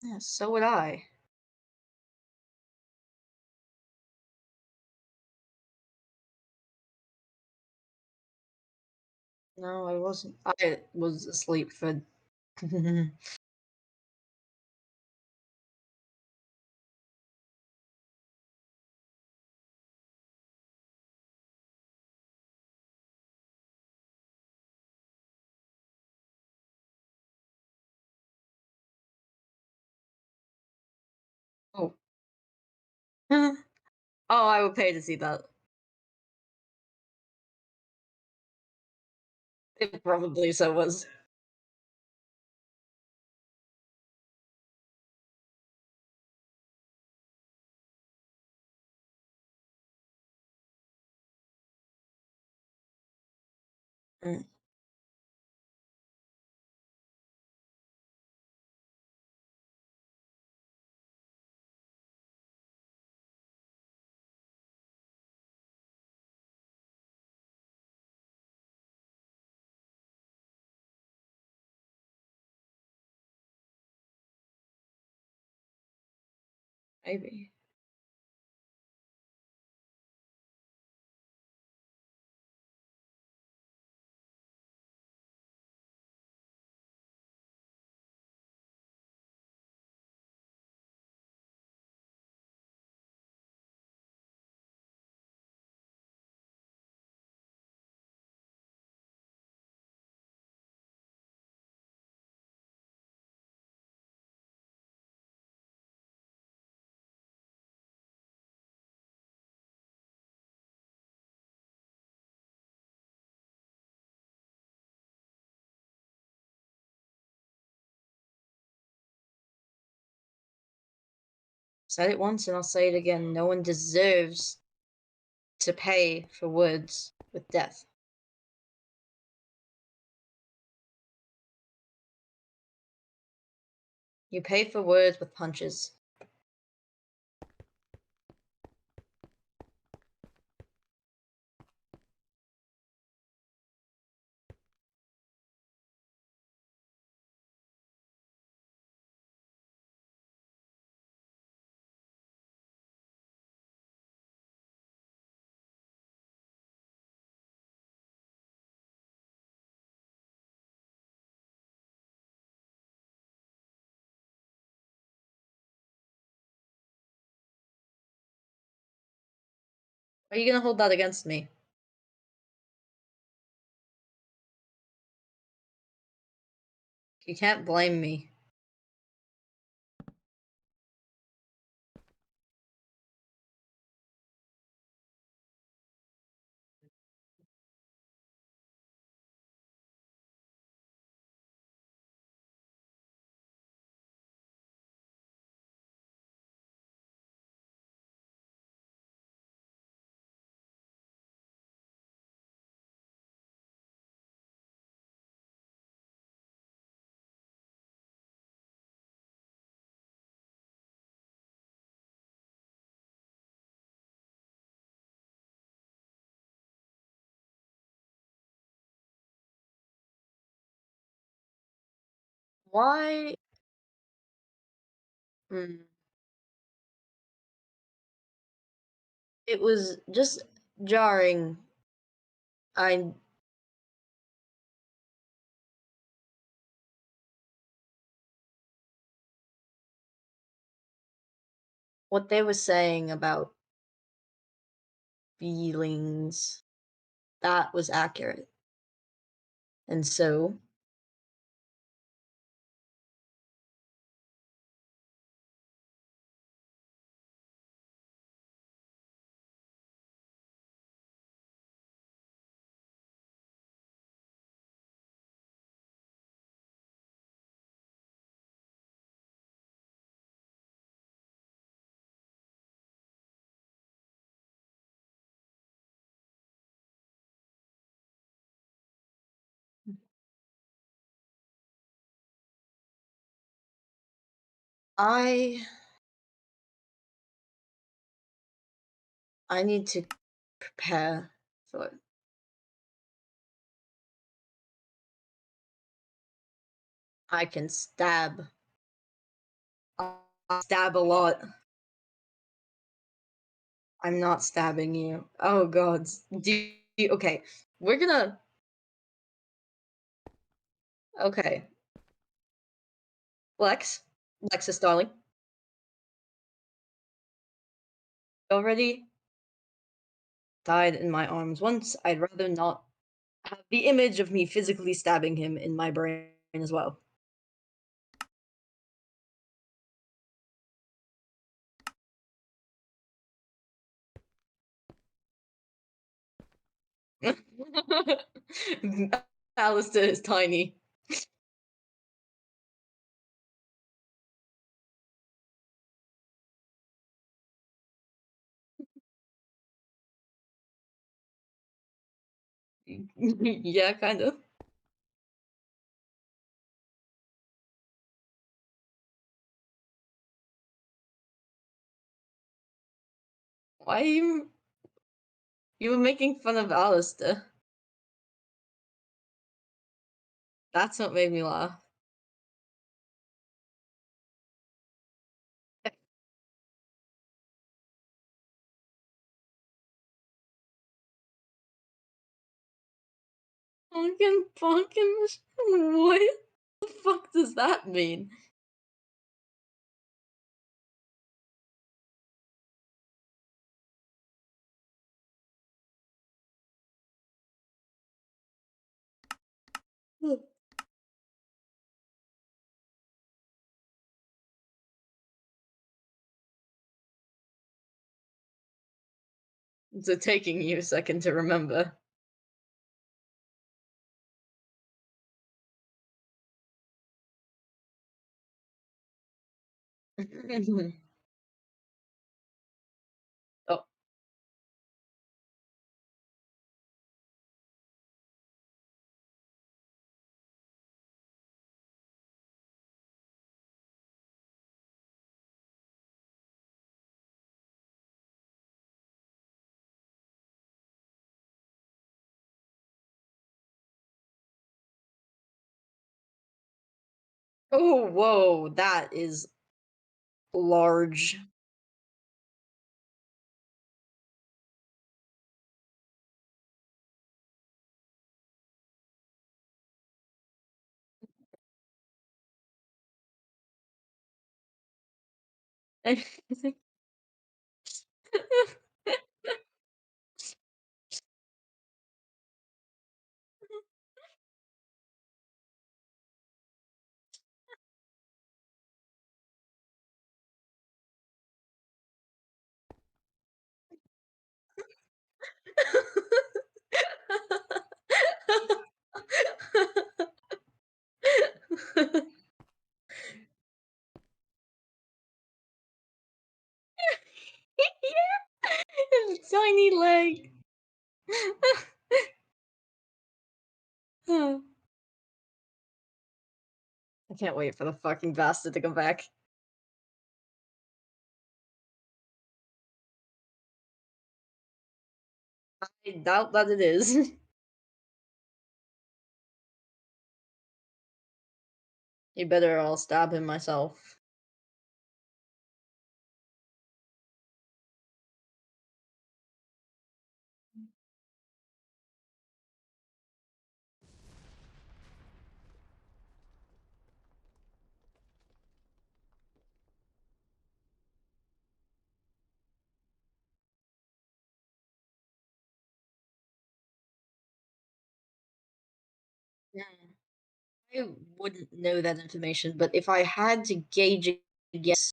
Yeah, so would I. No, I wasn't. I was asleep for. Oh. Oh, I would pay to see that. It probably so was. Mm. Maybe. Said it once and I'll say it again. No one deserves to pay for words with death. You pay for words with punches. Are you gonna hold that against me? You can't blame me. Why? Hmm. It was just jarring. I what they were saying about feelings, that was accurate. And so, I I need to prepare for it. I can stab I stab a lot. I'm not stabbing you. Oh god. Okay. We're gonna. Okay. Lexus, darling. You already died in my arms once. I'd rather not have the image of me physically stabbing him in my brain as well. Alistair is tiny. Yeah, kind of. Why are you were making fun of Alistair? That's what made me laugh. Pumpkin, what the fuck does that mean? It's taking you a second to remember. Oh. Oh, whoa, that is large. His tiny leg. I can't wait for the fucking bastard to come back. I doubt that it is. You better I'll stab him myself. I wouldn't know that information, but if I had to gauge a guess,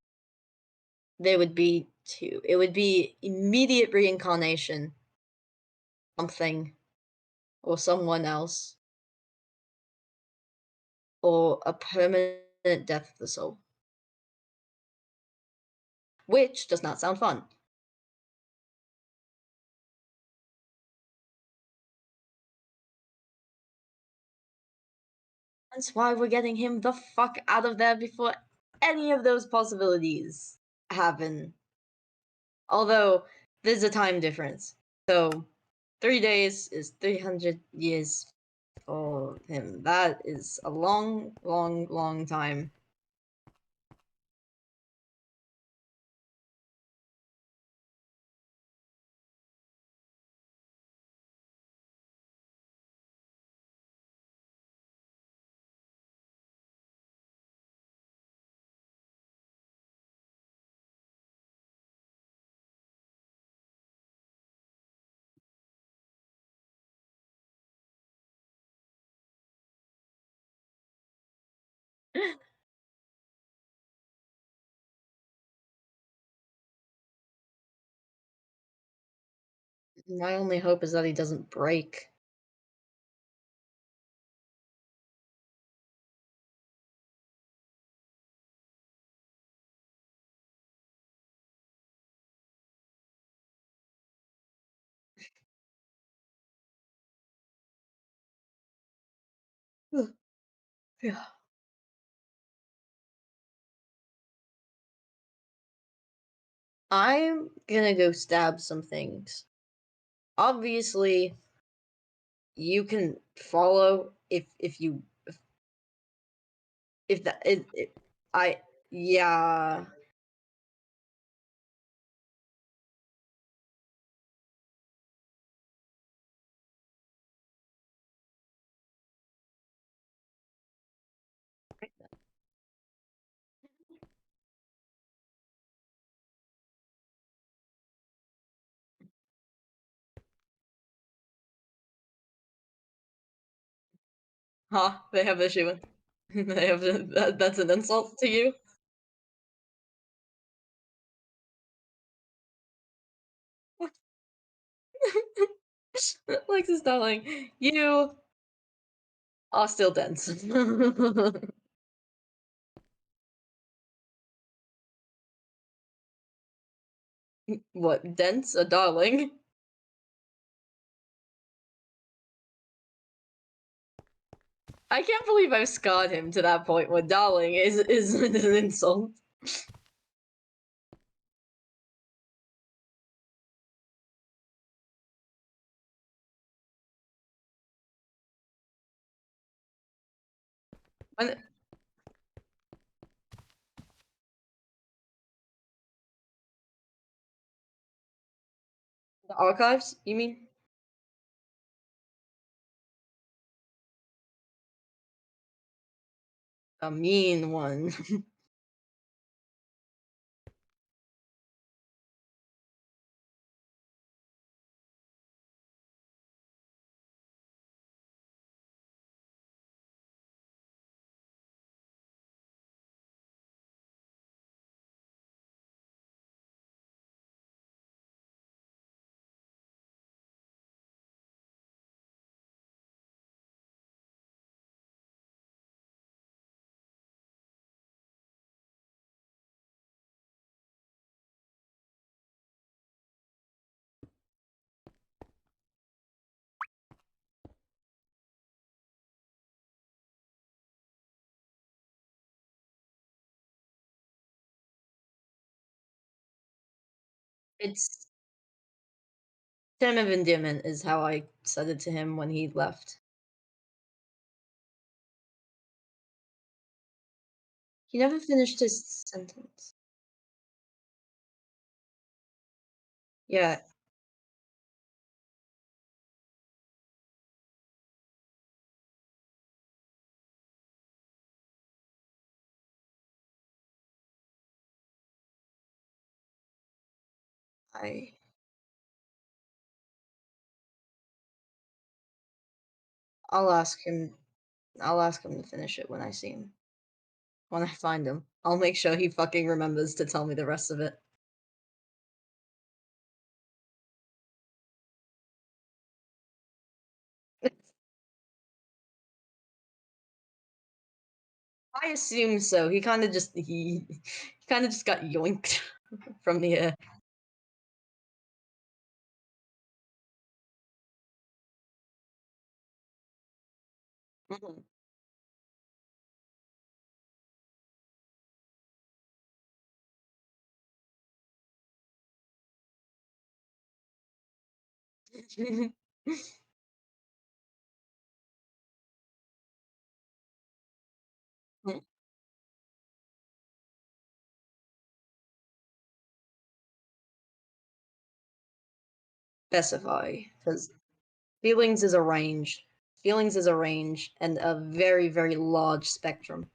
there would be two. It would be immediate reincarnation, something, or someone else, or a permanent death of the soul. Which does not sound fun. That's why we're getting him the fuck out of there before any of those possibilities happen. Although, there's a time difference. So, 3 days is 300 years for him. That is a long, long, long time. My only hope is that he doesn't break. Yeah. I'm gonna go stab some things. Obviously, you can follow if you if that it I yeah. Huh? They have issue with. They have that's an insult to you. Lex is darling. You are still dense. What dense? A darling? I can't believe I've scarred him to that point where darling is an insult. When, the archives, you mean? A mean one. It's term of endearment is how I said it to him when he left. He never finished his sentence. Yeah, I I'll ask him to finish it when I see him. When I find him. I'll make sure he fucking remembers to tell me the rest of it. I assume so. He kind of just got yoinked from the air. Mhm. Specify, because feelings is a range. Feelings is a range and a very, very large spectrum.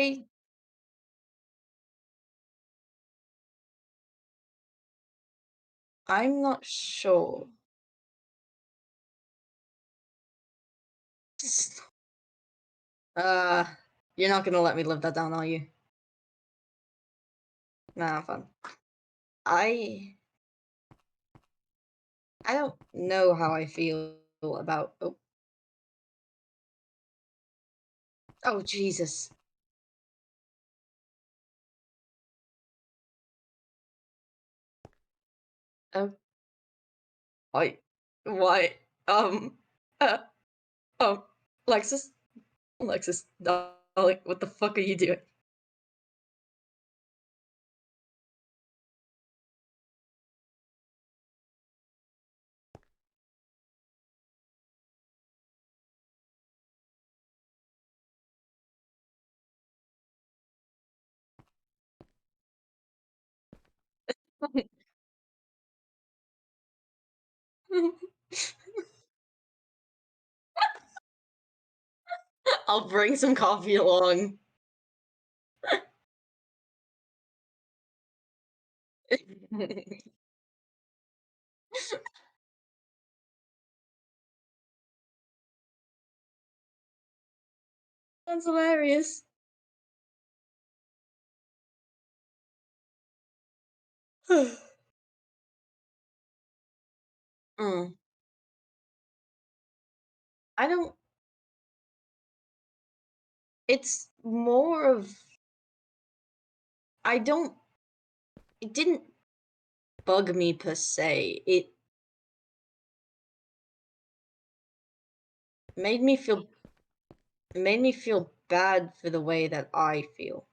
Hey, I'm not sure. Uh, you're not gonna let me live that down, are you? Nah, fun. I don't know how I feel about. Oh, Jesus. Oh, why? Uh, oh, Lexus, darling, what the fuck are you doing? I'll bring some coffee along. That's hilarious. Mm. I don't. It's more of. I don't. It didn't bug me per se. It made me feel. It made me feel bad for the way that I feel.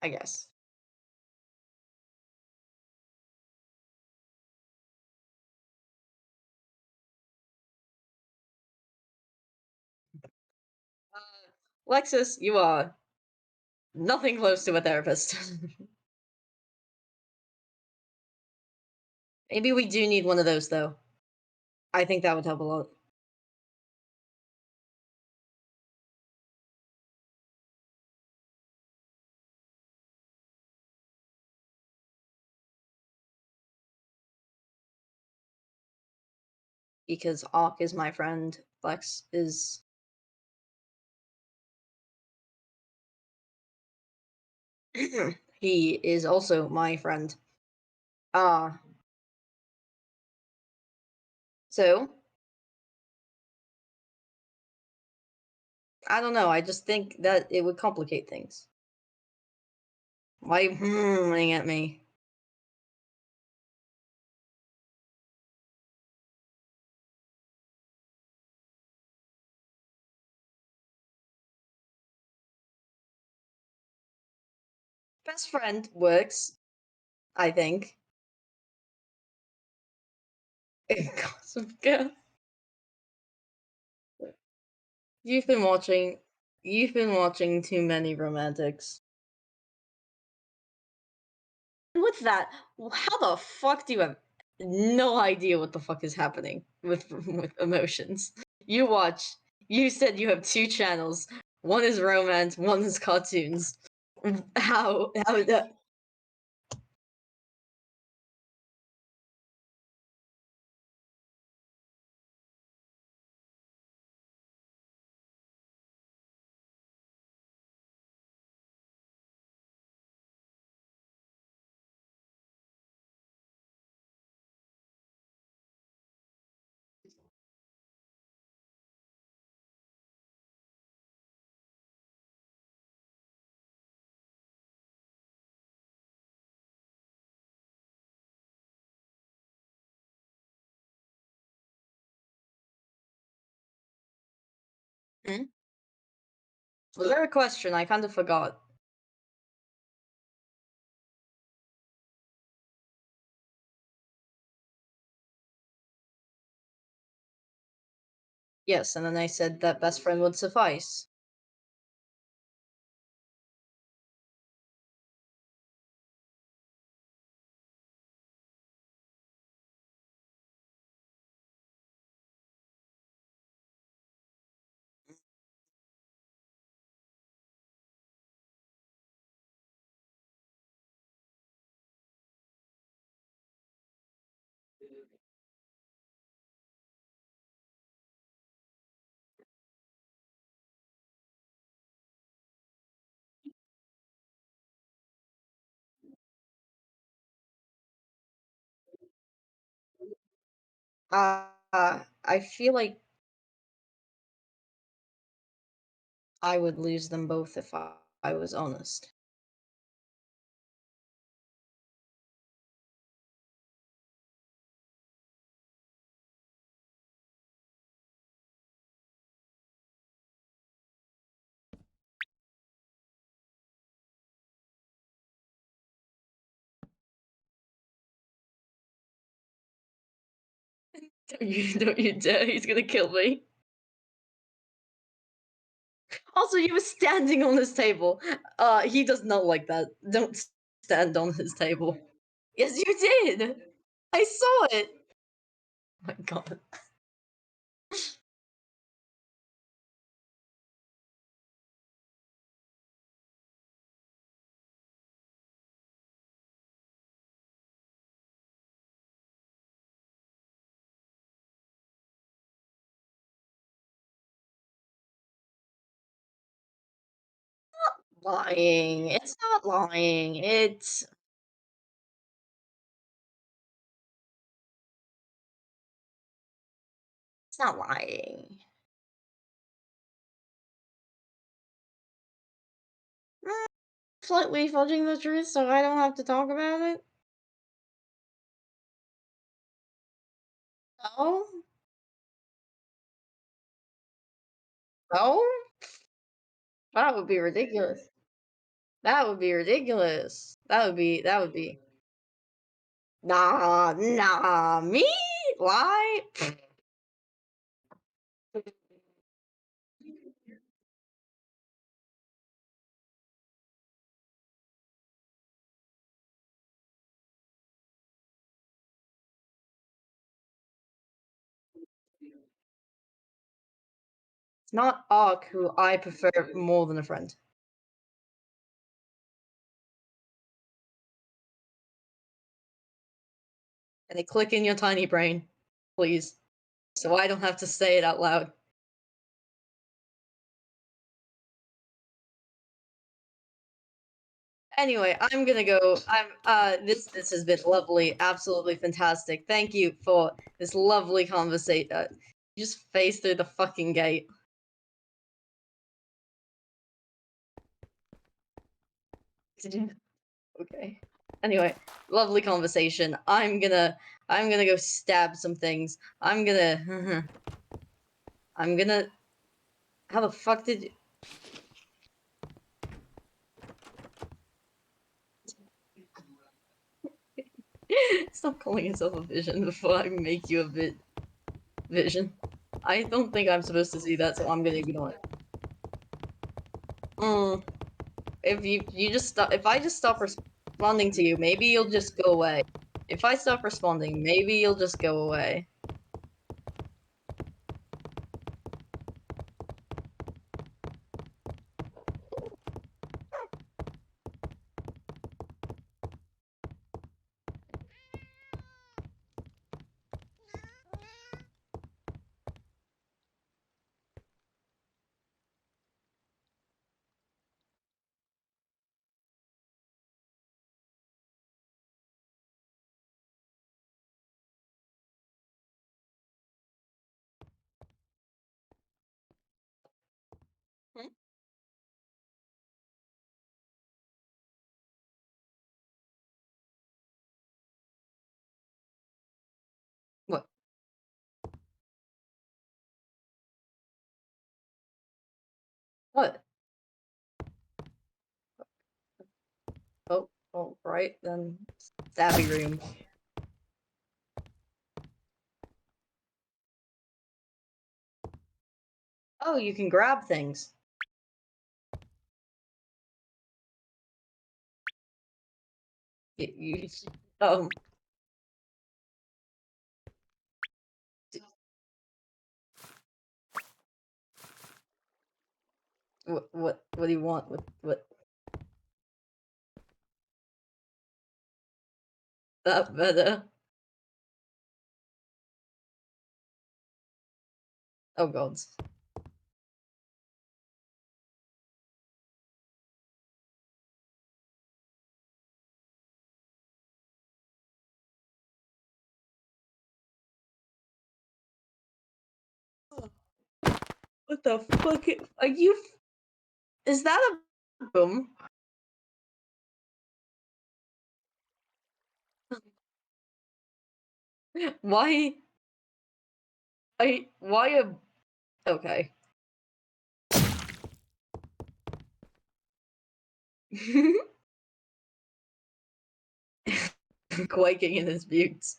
I guess. Lexus, you are nothing close to a therapist. Maybe we do need one of those, though. I think that would help a lot. Because Ark is my friend, Lex is. He is also my friend. Ah. So, I don't know, I just think that it would complicate things. Why are you at me? Best friend works, I think. Gossip Girl. You've been watching. You've been watching too many romantics. With that, how the fuck do you have no idea what the fuck is happening with with emotions? You watch. You said you have two channels. One is romance. One is cartoons. How that? Hmm? Was there a question? I kind of forgot. Yes, and then I said that best friend would suffice. I feel like I would lose them both if I was honest. Don't you dare, he's gonna kill me. Also, you were standing on his table. He does not like that. Don't stand on his table. Yes, you did! I saw it! Oh my god. Lying. It's not lying. It's not lying. Slightly fudging the truth so I don't have to talk about it? No? No? That would be ridiculous. That would be ridiculous. That would be. Nah, me? Lie? It's not Ark who I prefer more than a friend. And they click in your tiny brain, please. So I don't have to say it out loud. Anyway, I'm gonna go. This has been lovely, absolutely fantastic. Thank you for this lovely conversation. You just phase through the fucking gate. Did you? Okay. Anyway, lovely conversation. I'm gonna go stab some things. I'm gonna I'm gonna how the fuck did you stop calling yourself a vision before I make you a vision? I don't think I'm supposed to see that, so I'm gonna ignore it. If you just stop, if I just stop responding to you, maybe you'll just go away. If I stop responding, maybe you'll just go away. Hmm? What? What? Oh, all right then. Stabby room. Oh, you can grab things. You um. What do you want? What? That better. Oh god. What the fuck? Are you? Is that a boom? Why? Why a? Okay. Quaking in his boots.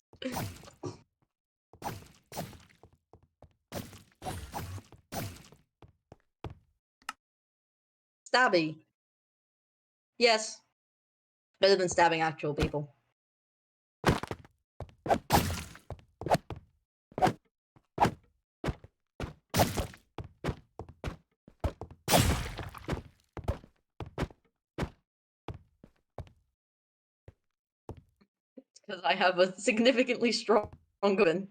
Stabby. Yes. Better than stabbing actual people. Because I have a significantly stronger one.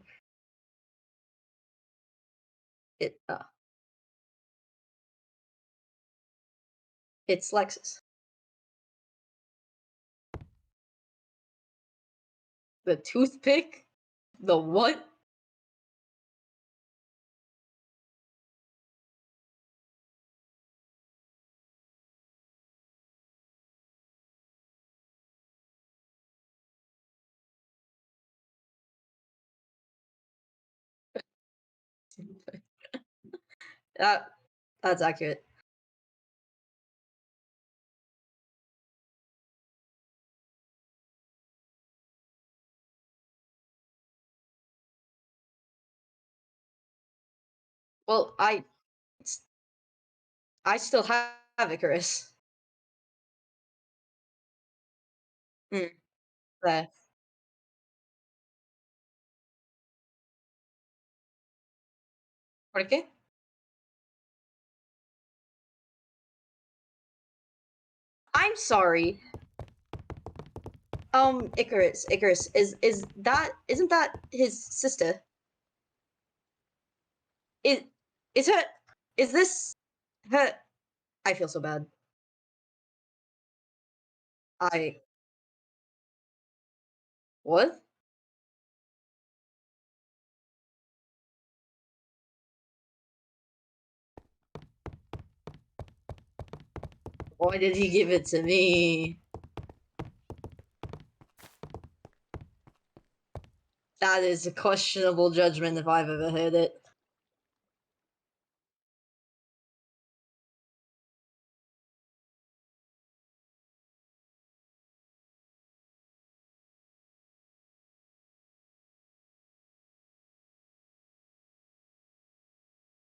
It's Lexus. The toothpick? The what? That's accurate. Well, I still have Icarus. There. ¿Por qué? I'm sorry. Icarus, isn't that his sister? Is her, is this her? I feel so bad. What? Why did he give it to me? That is a questionable judgment if I've ever heard it.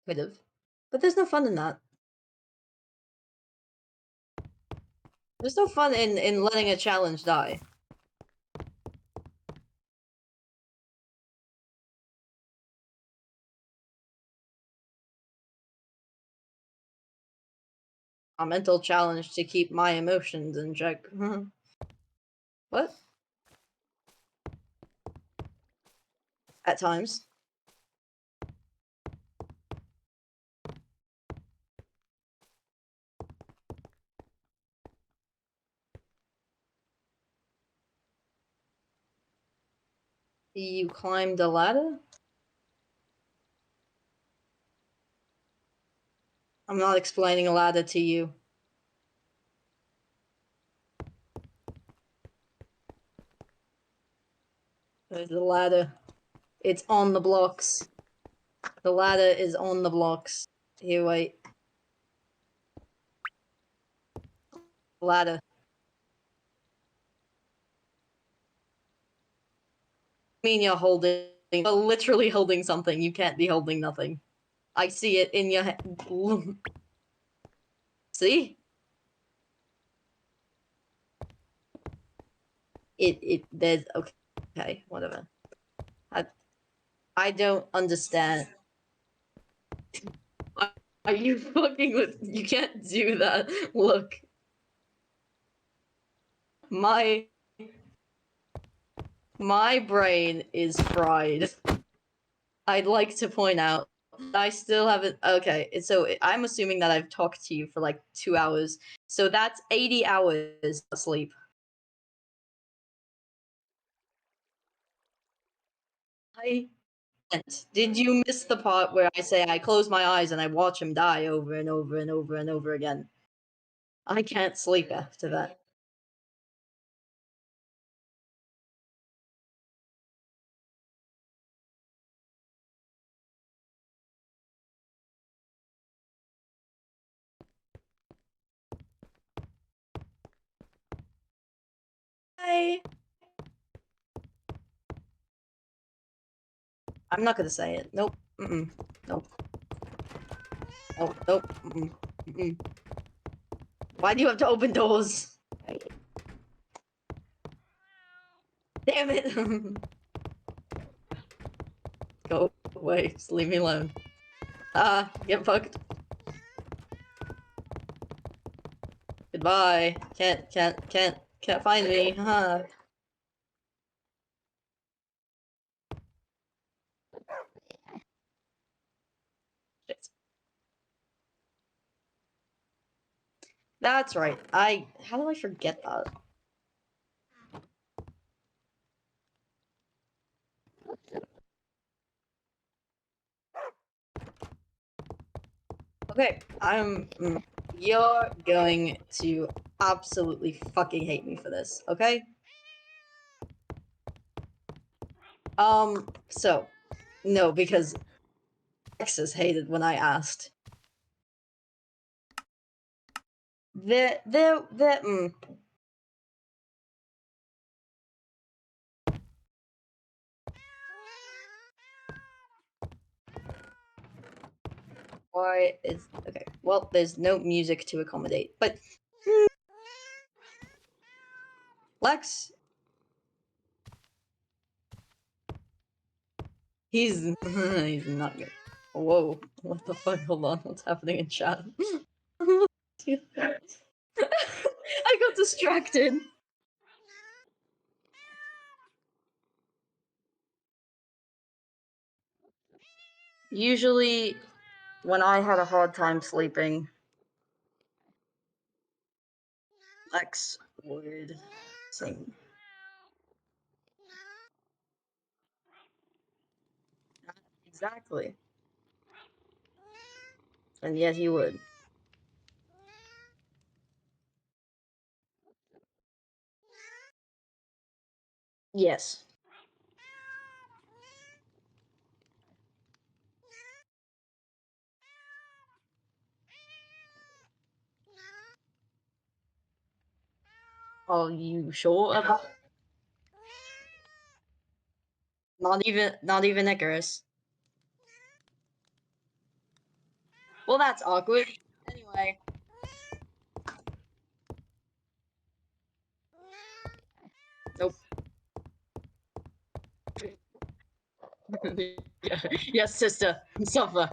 Could have. But there's no fun in that. There's no fun in letting a challenge die. A mental challenge to keep my emotions in check. What? At times. You climbed a ladder? I'm not explaining a ladder to you. There's a ladder. It's on the blocks. The ladder is on the blocks. Here, wait. Ladder. I mean you're holding... You're literally holding something. You can't be holding nothing. I see it in your hand. See? There's... Okay, whatever. I don't understand. Are you fucking with... You can't do that. Look. My brain is fried. I'd like to point out I still haven't... Okay, so I'm assuming that I've talked to you for like 2 hours. So that's 80 hours of sleep. I Did you miss the part where I say I close my eyes and I watch him die over and over and over and over again? I can't sleep after that. Hi. I'm not gonna say it. Nope. Mm-mm. Nope. Nope. Nope. Mm-mm. Mm-mm. Why do you have to open doors? Damn it! Go away. Just leave me alone. Get fucked. Goodbye. Can't find me. Huh. Shit. That's right. How do I forget that? Okay, you're going to absolutely fucking hate me for this, okay? So, no, because Texas hated when I asked. Why is okay? Well, there's no music to accommodate, but Lex, he's he's not good. Whoa, what the fuck? Hold on, what's happening in chat? I got distracted. Usually, when I had a hard time sleeping, Lex would sing. Exactly. And yet he would. Yes. Are you sure about? Not even Icarus. Well, that's awkward. Anyway. Nope. Yes, sister. Suffer.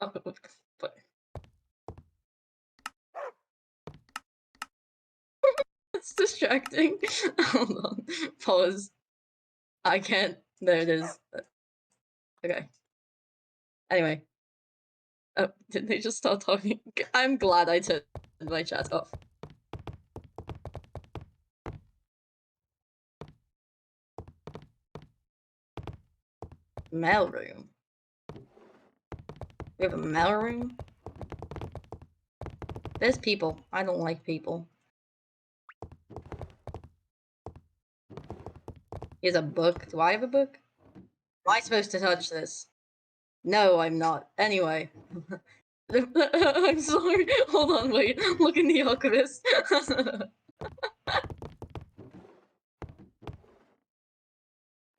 Oh, but it's distracting. Hold on. Pause. I can't. There it is. Okay. Anyway. Oh, did they just start talking? I'm glad I turned my chat off. Mail room. We have a mail room? There's people. I don't like people. Here's a book. Do I have a book? Am I supposed to touch this? No, I'm not. Anyway. I'm sorry. Hold on, wait. Look in the Alchemist. I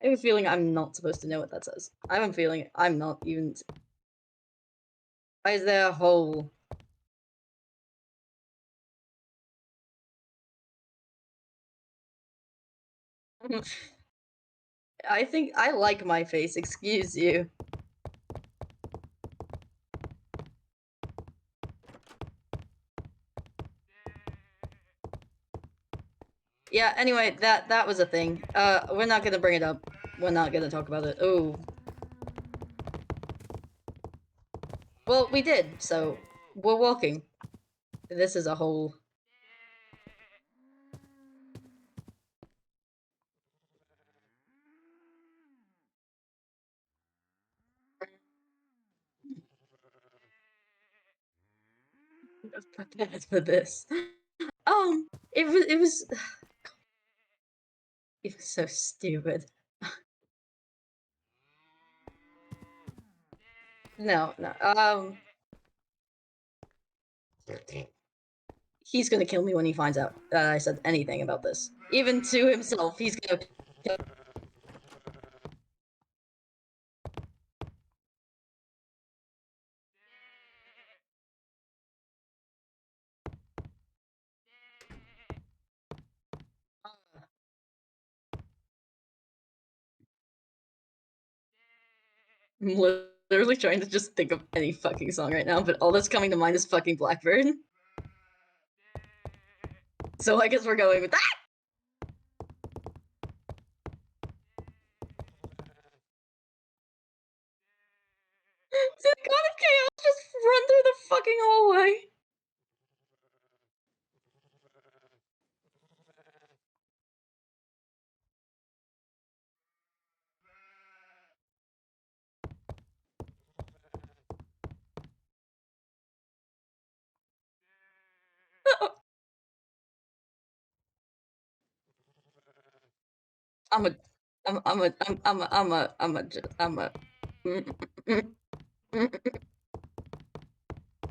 have a feeling I'm not supposed to know what that says. I have a feeling I'm not even. Why is there a hole? I think I like my face, excuse you. Yeah, anyway, that was a thing. We're not gonna bring it up. We're not gonna talk about it. Oh. Well, we did, so we're walking. This is a whole. I was prepared for this. It was it was so stupid. No. He's gonna kill me when he finds out that I said anything about this. Even to himself, he's gonna. I'm literally trying to just think of any fucking song right now, but all that's coming to mind is fucking Blackbird. So I guess we're going with that. Did God of Chaos just run through the fucking hallway? I'm a.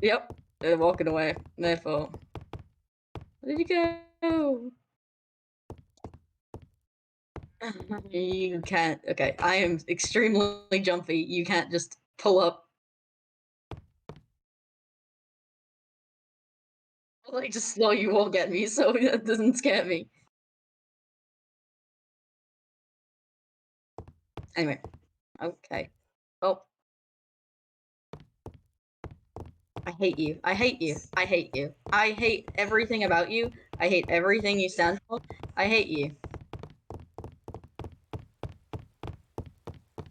Yep, they're walking away. Therefore, where did you go? You can't. Okay, I am extremely jumpy. You can't just pull up. Like, just slow you won't get me, so that doesn't scare me. Anyway, okay. Oh. I hate you. I hate you. I hate you. I hate everything about you. I hate everything you stand for. I hate you.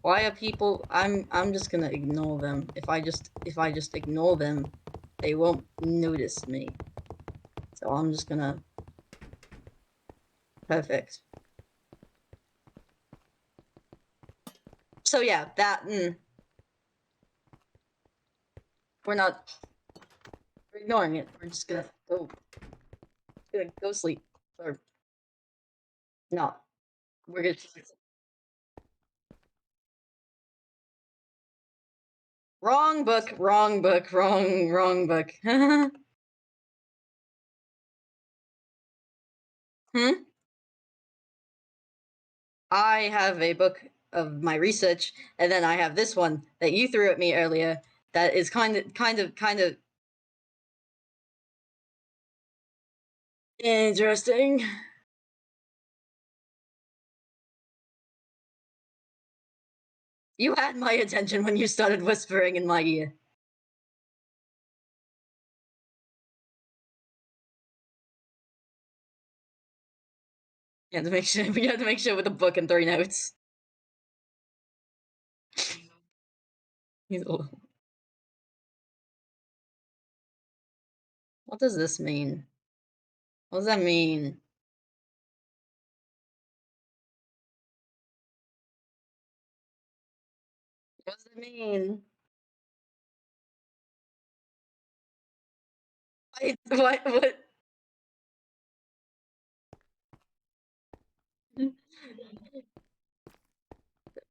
Why are people? I'm just gonna ignore them. If I just ignore them, they won't notice me. So I'm just gonna. Perfect. So yeah, that. We're not. We're ignoring it. We're just gonna go. Go sleep or not. We're gonna. Wrong book. Wrong book. Wrong book. I have a book of my research, and then I have this one that you threw at me earlier. That is kind of interesting. You had my attention when you started whispering in my ear. You had to make sure. We had to make sure with a book and 3 notes. He's old. What does this mean? What does that mean? What does it mean? What?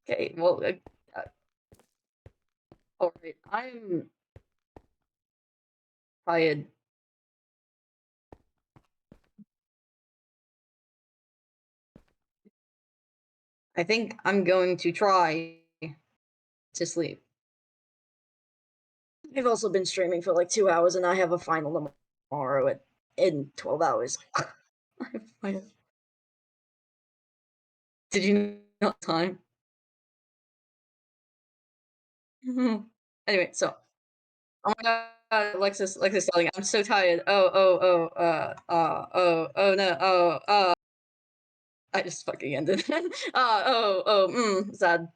Okay, well, alright, I'm tired. I think I'm going to try to sleep. I've also been streaming for like 2 hours, and I have a final tomorrow in 12 hours. Did you not time? Anyway, so. Oh my god, Alexis telling, I'm so tired. Oh no, I just fucking ended. Sad.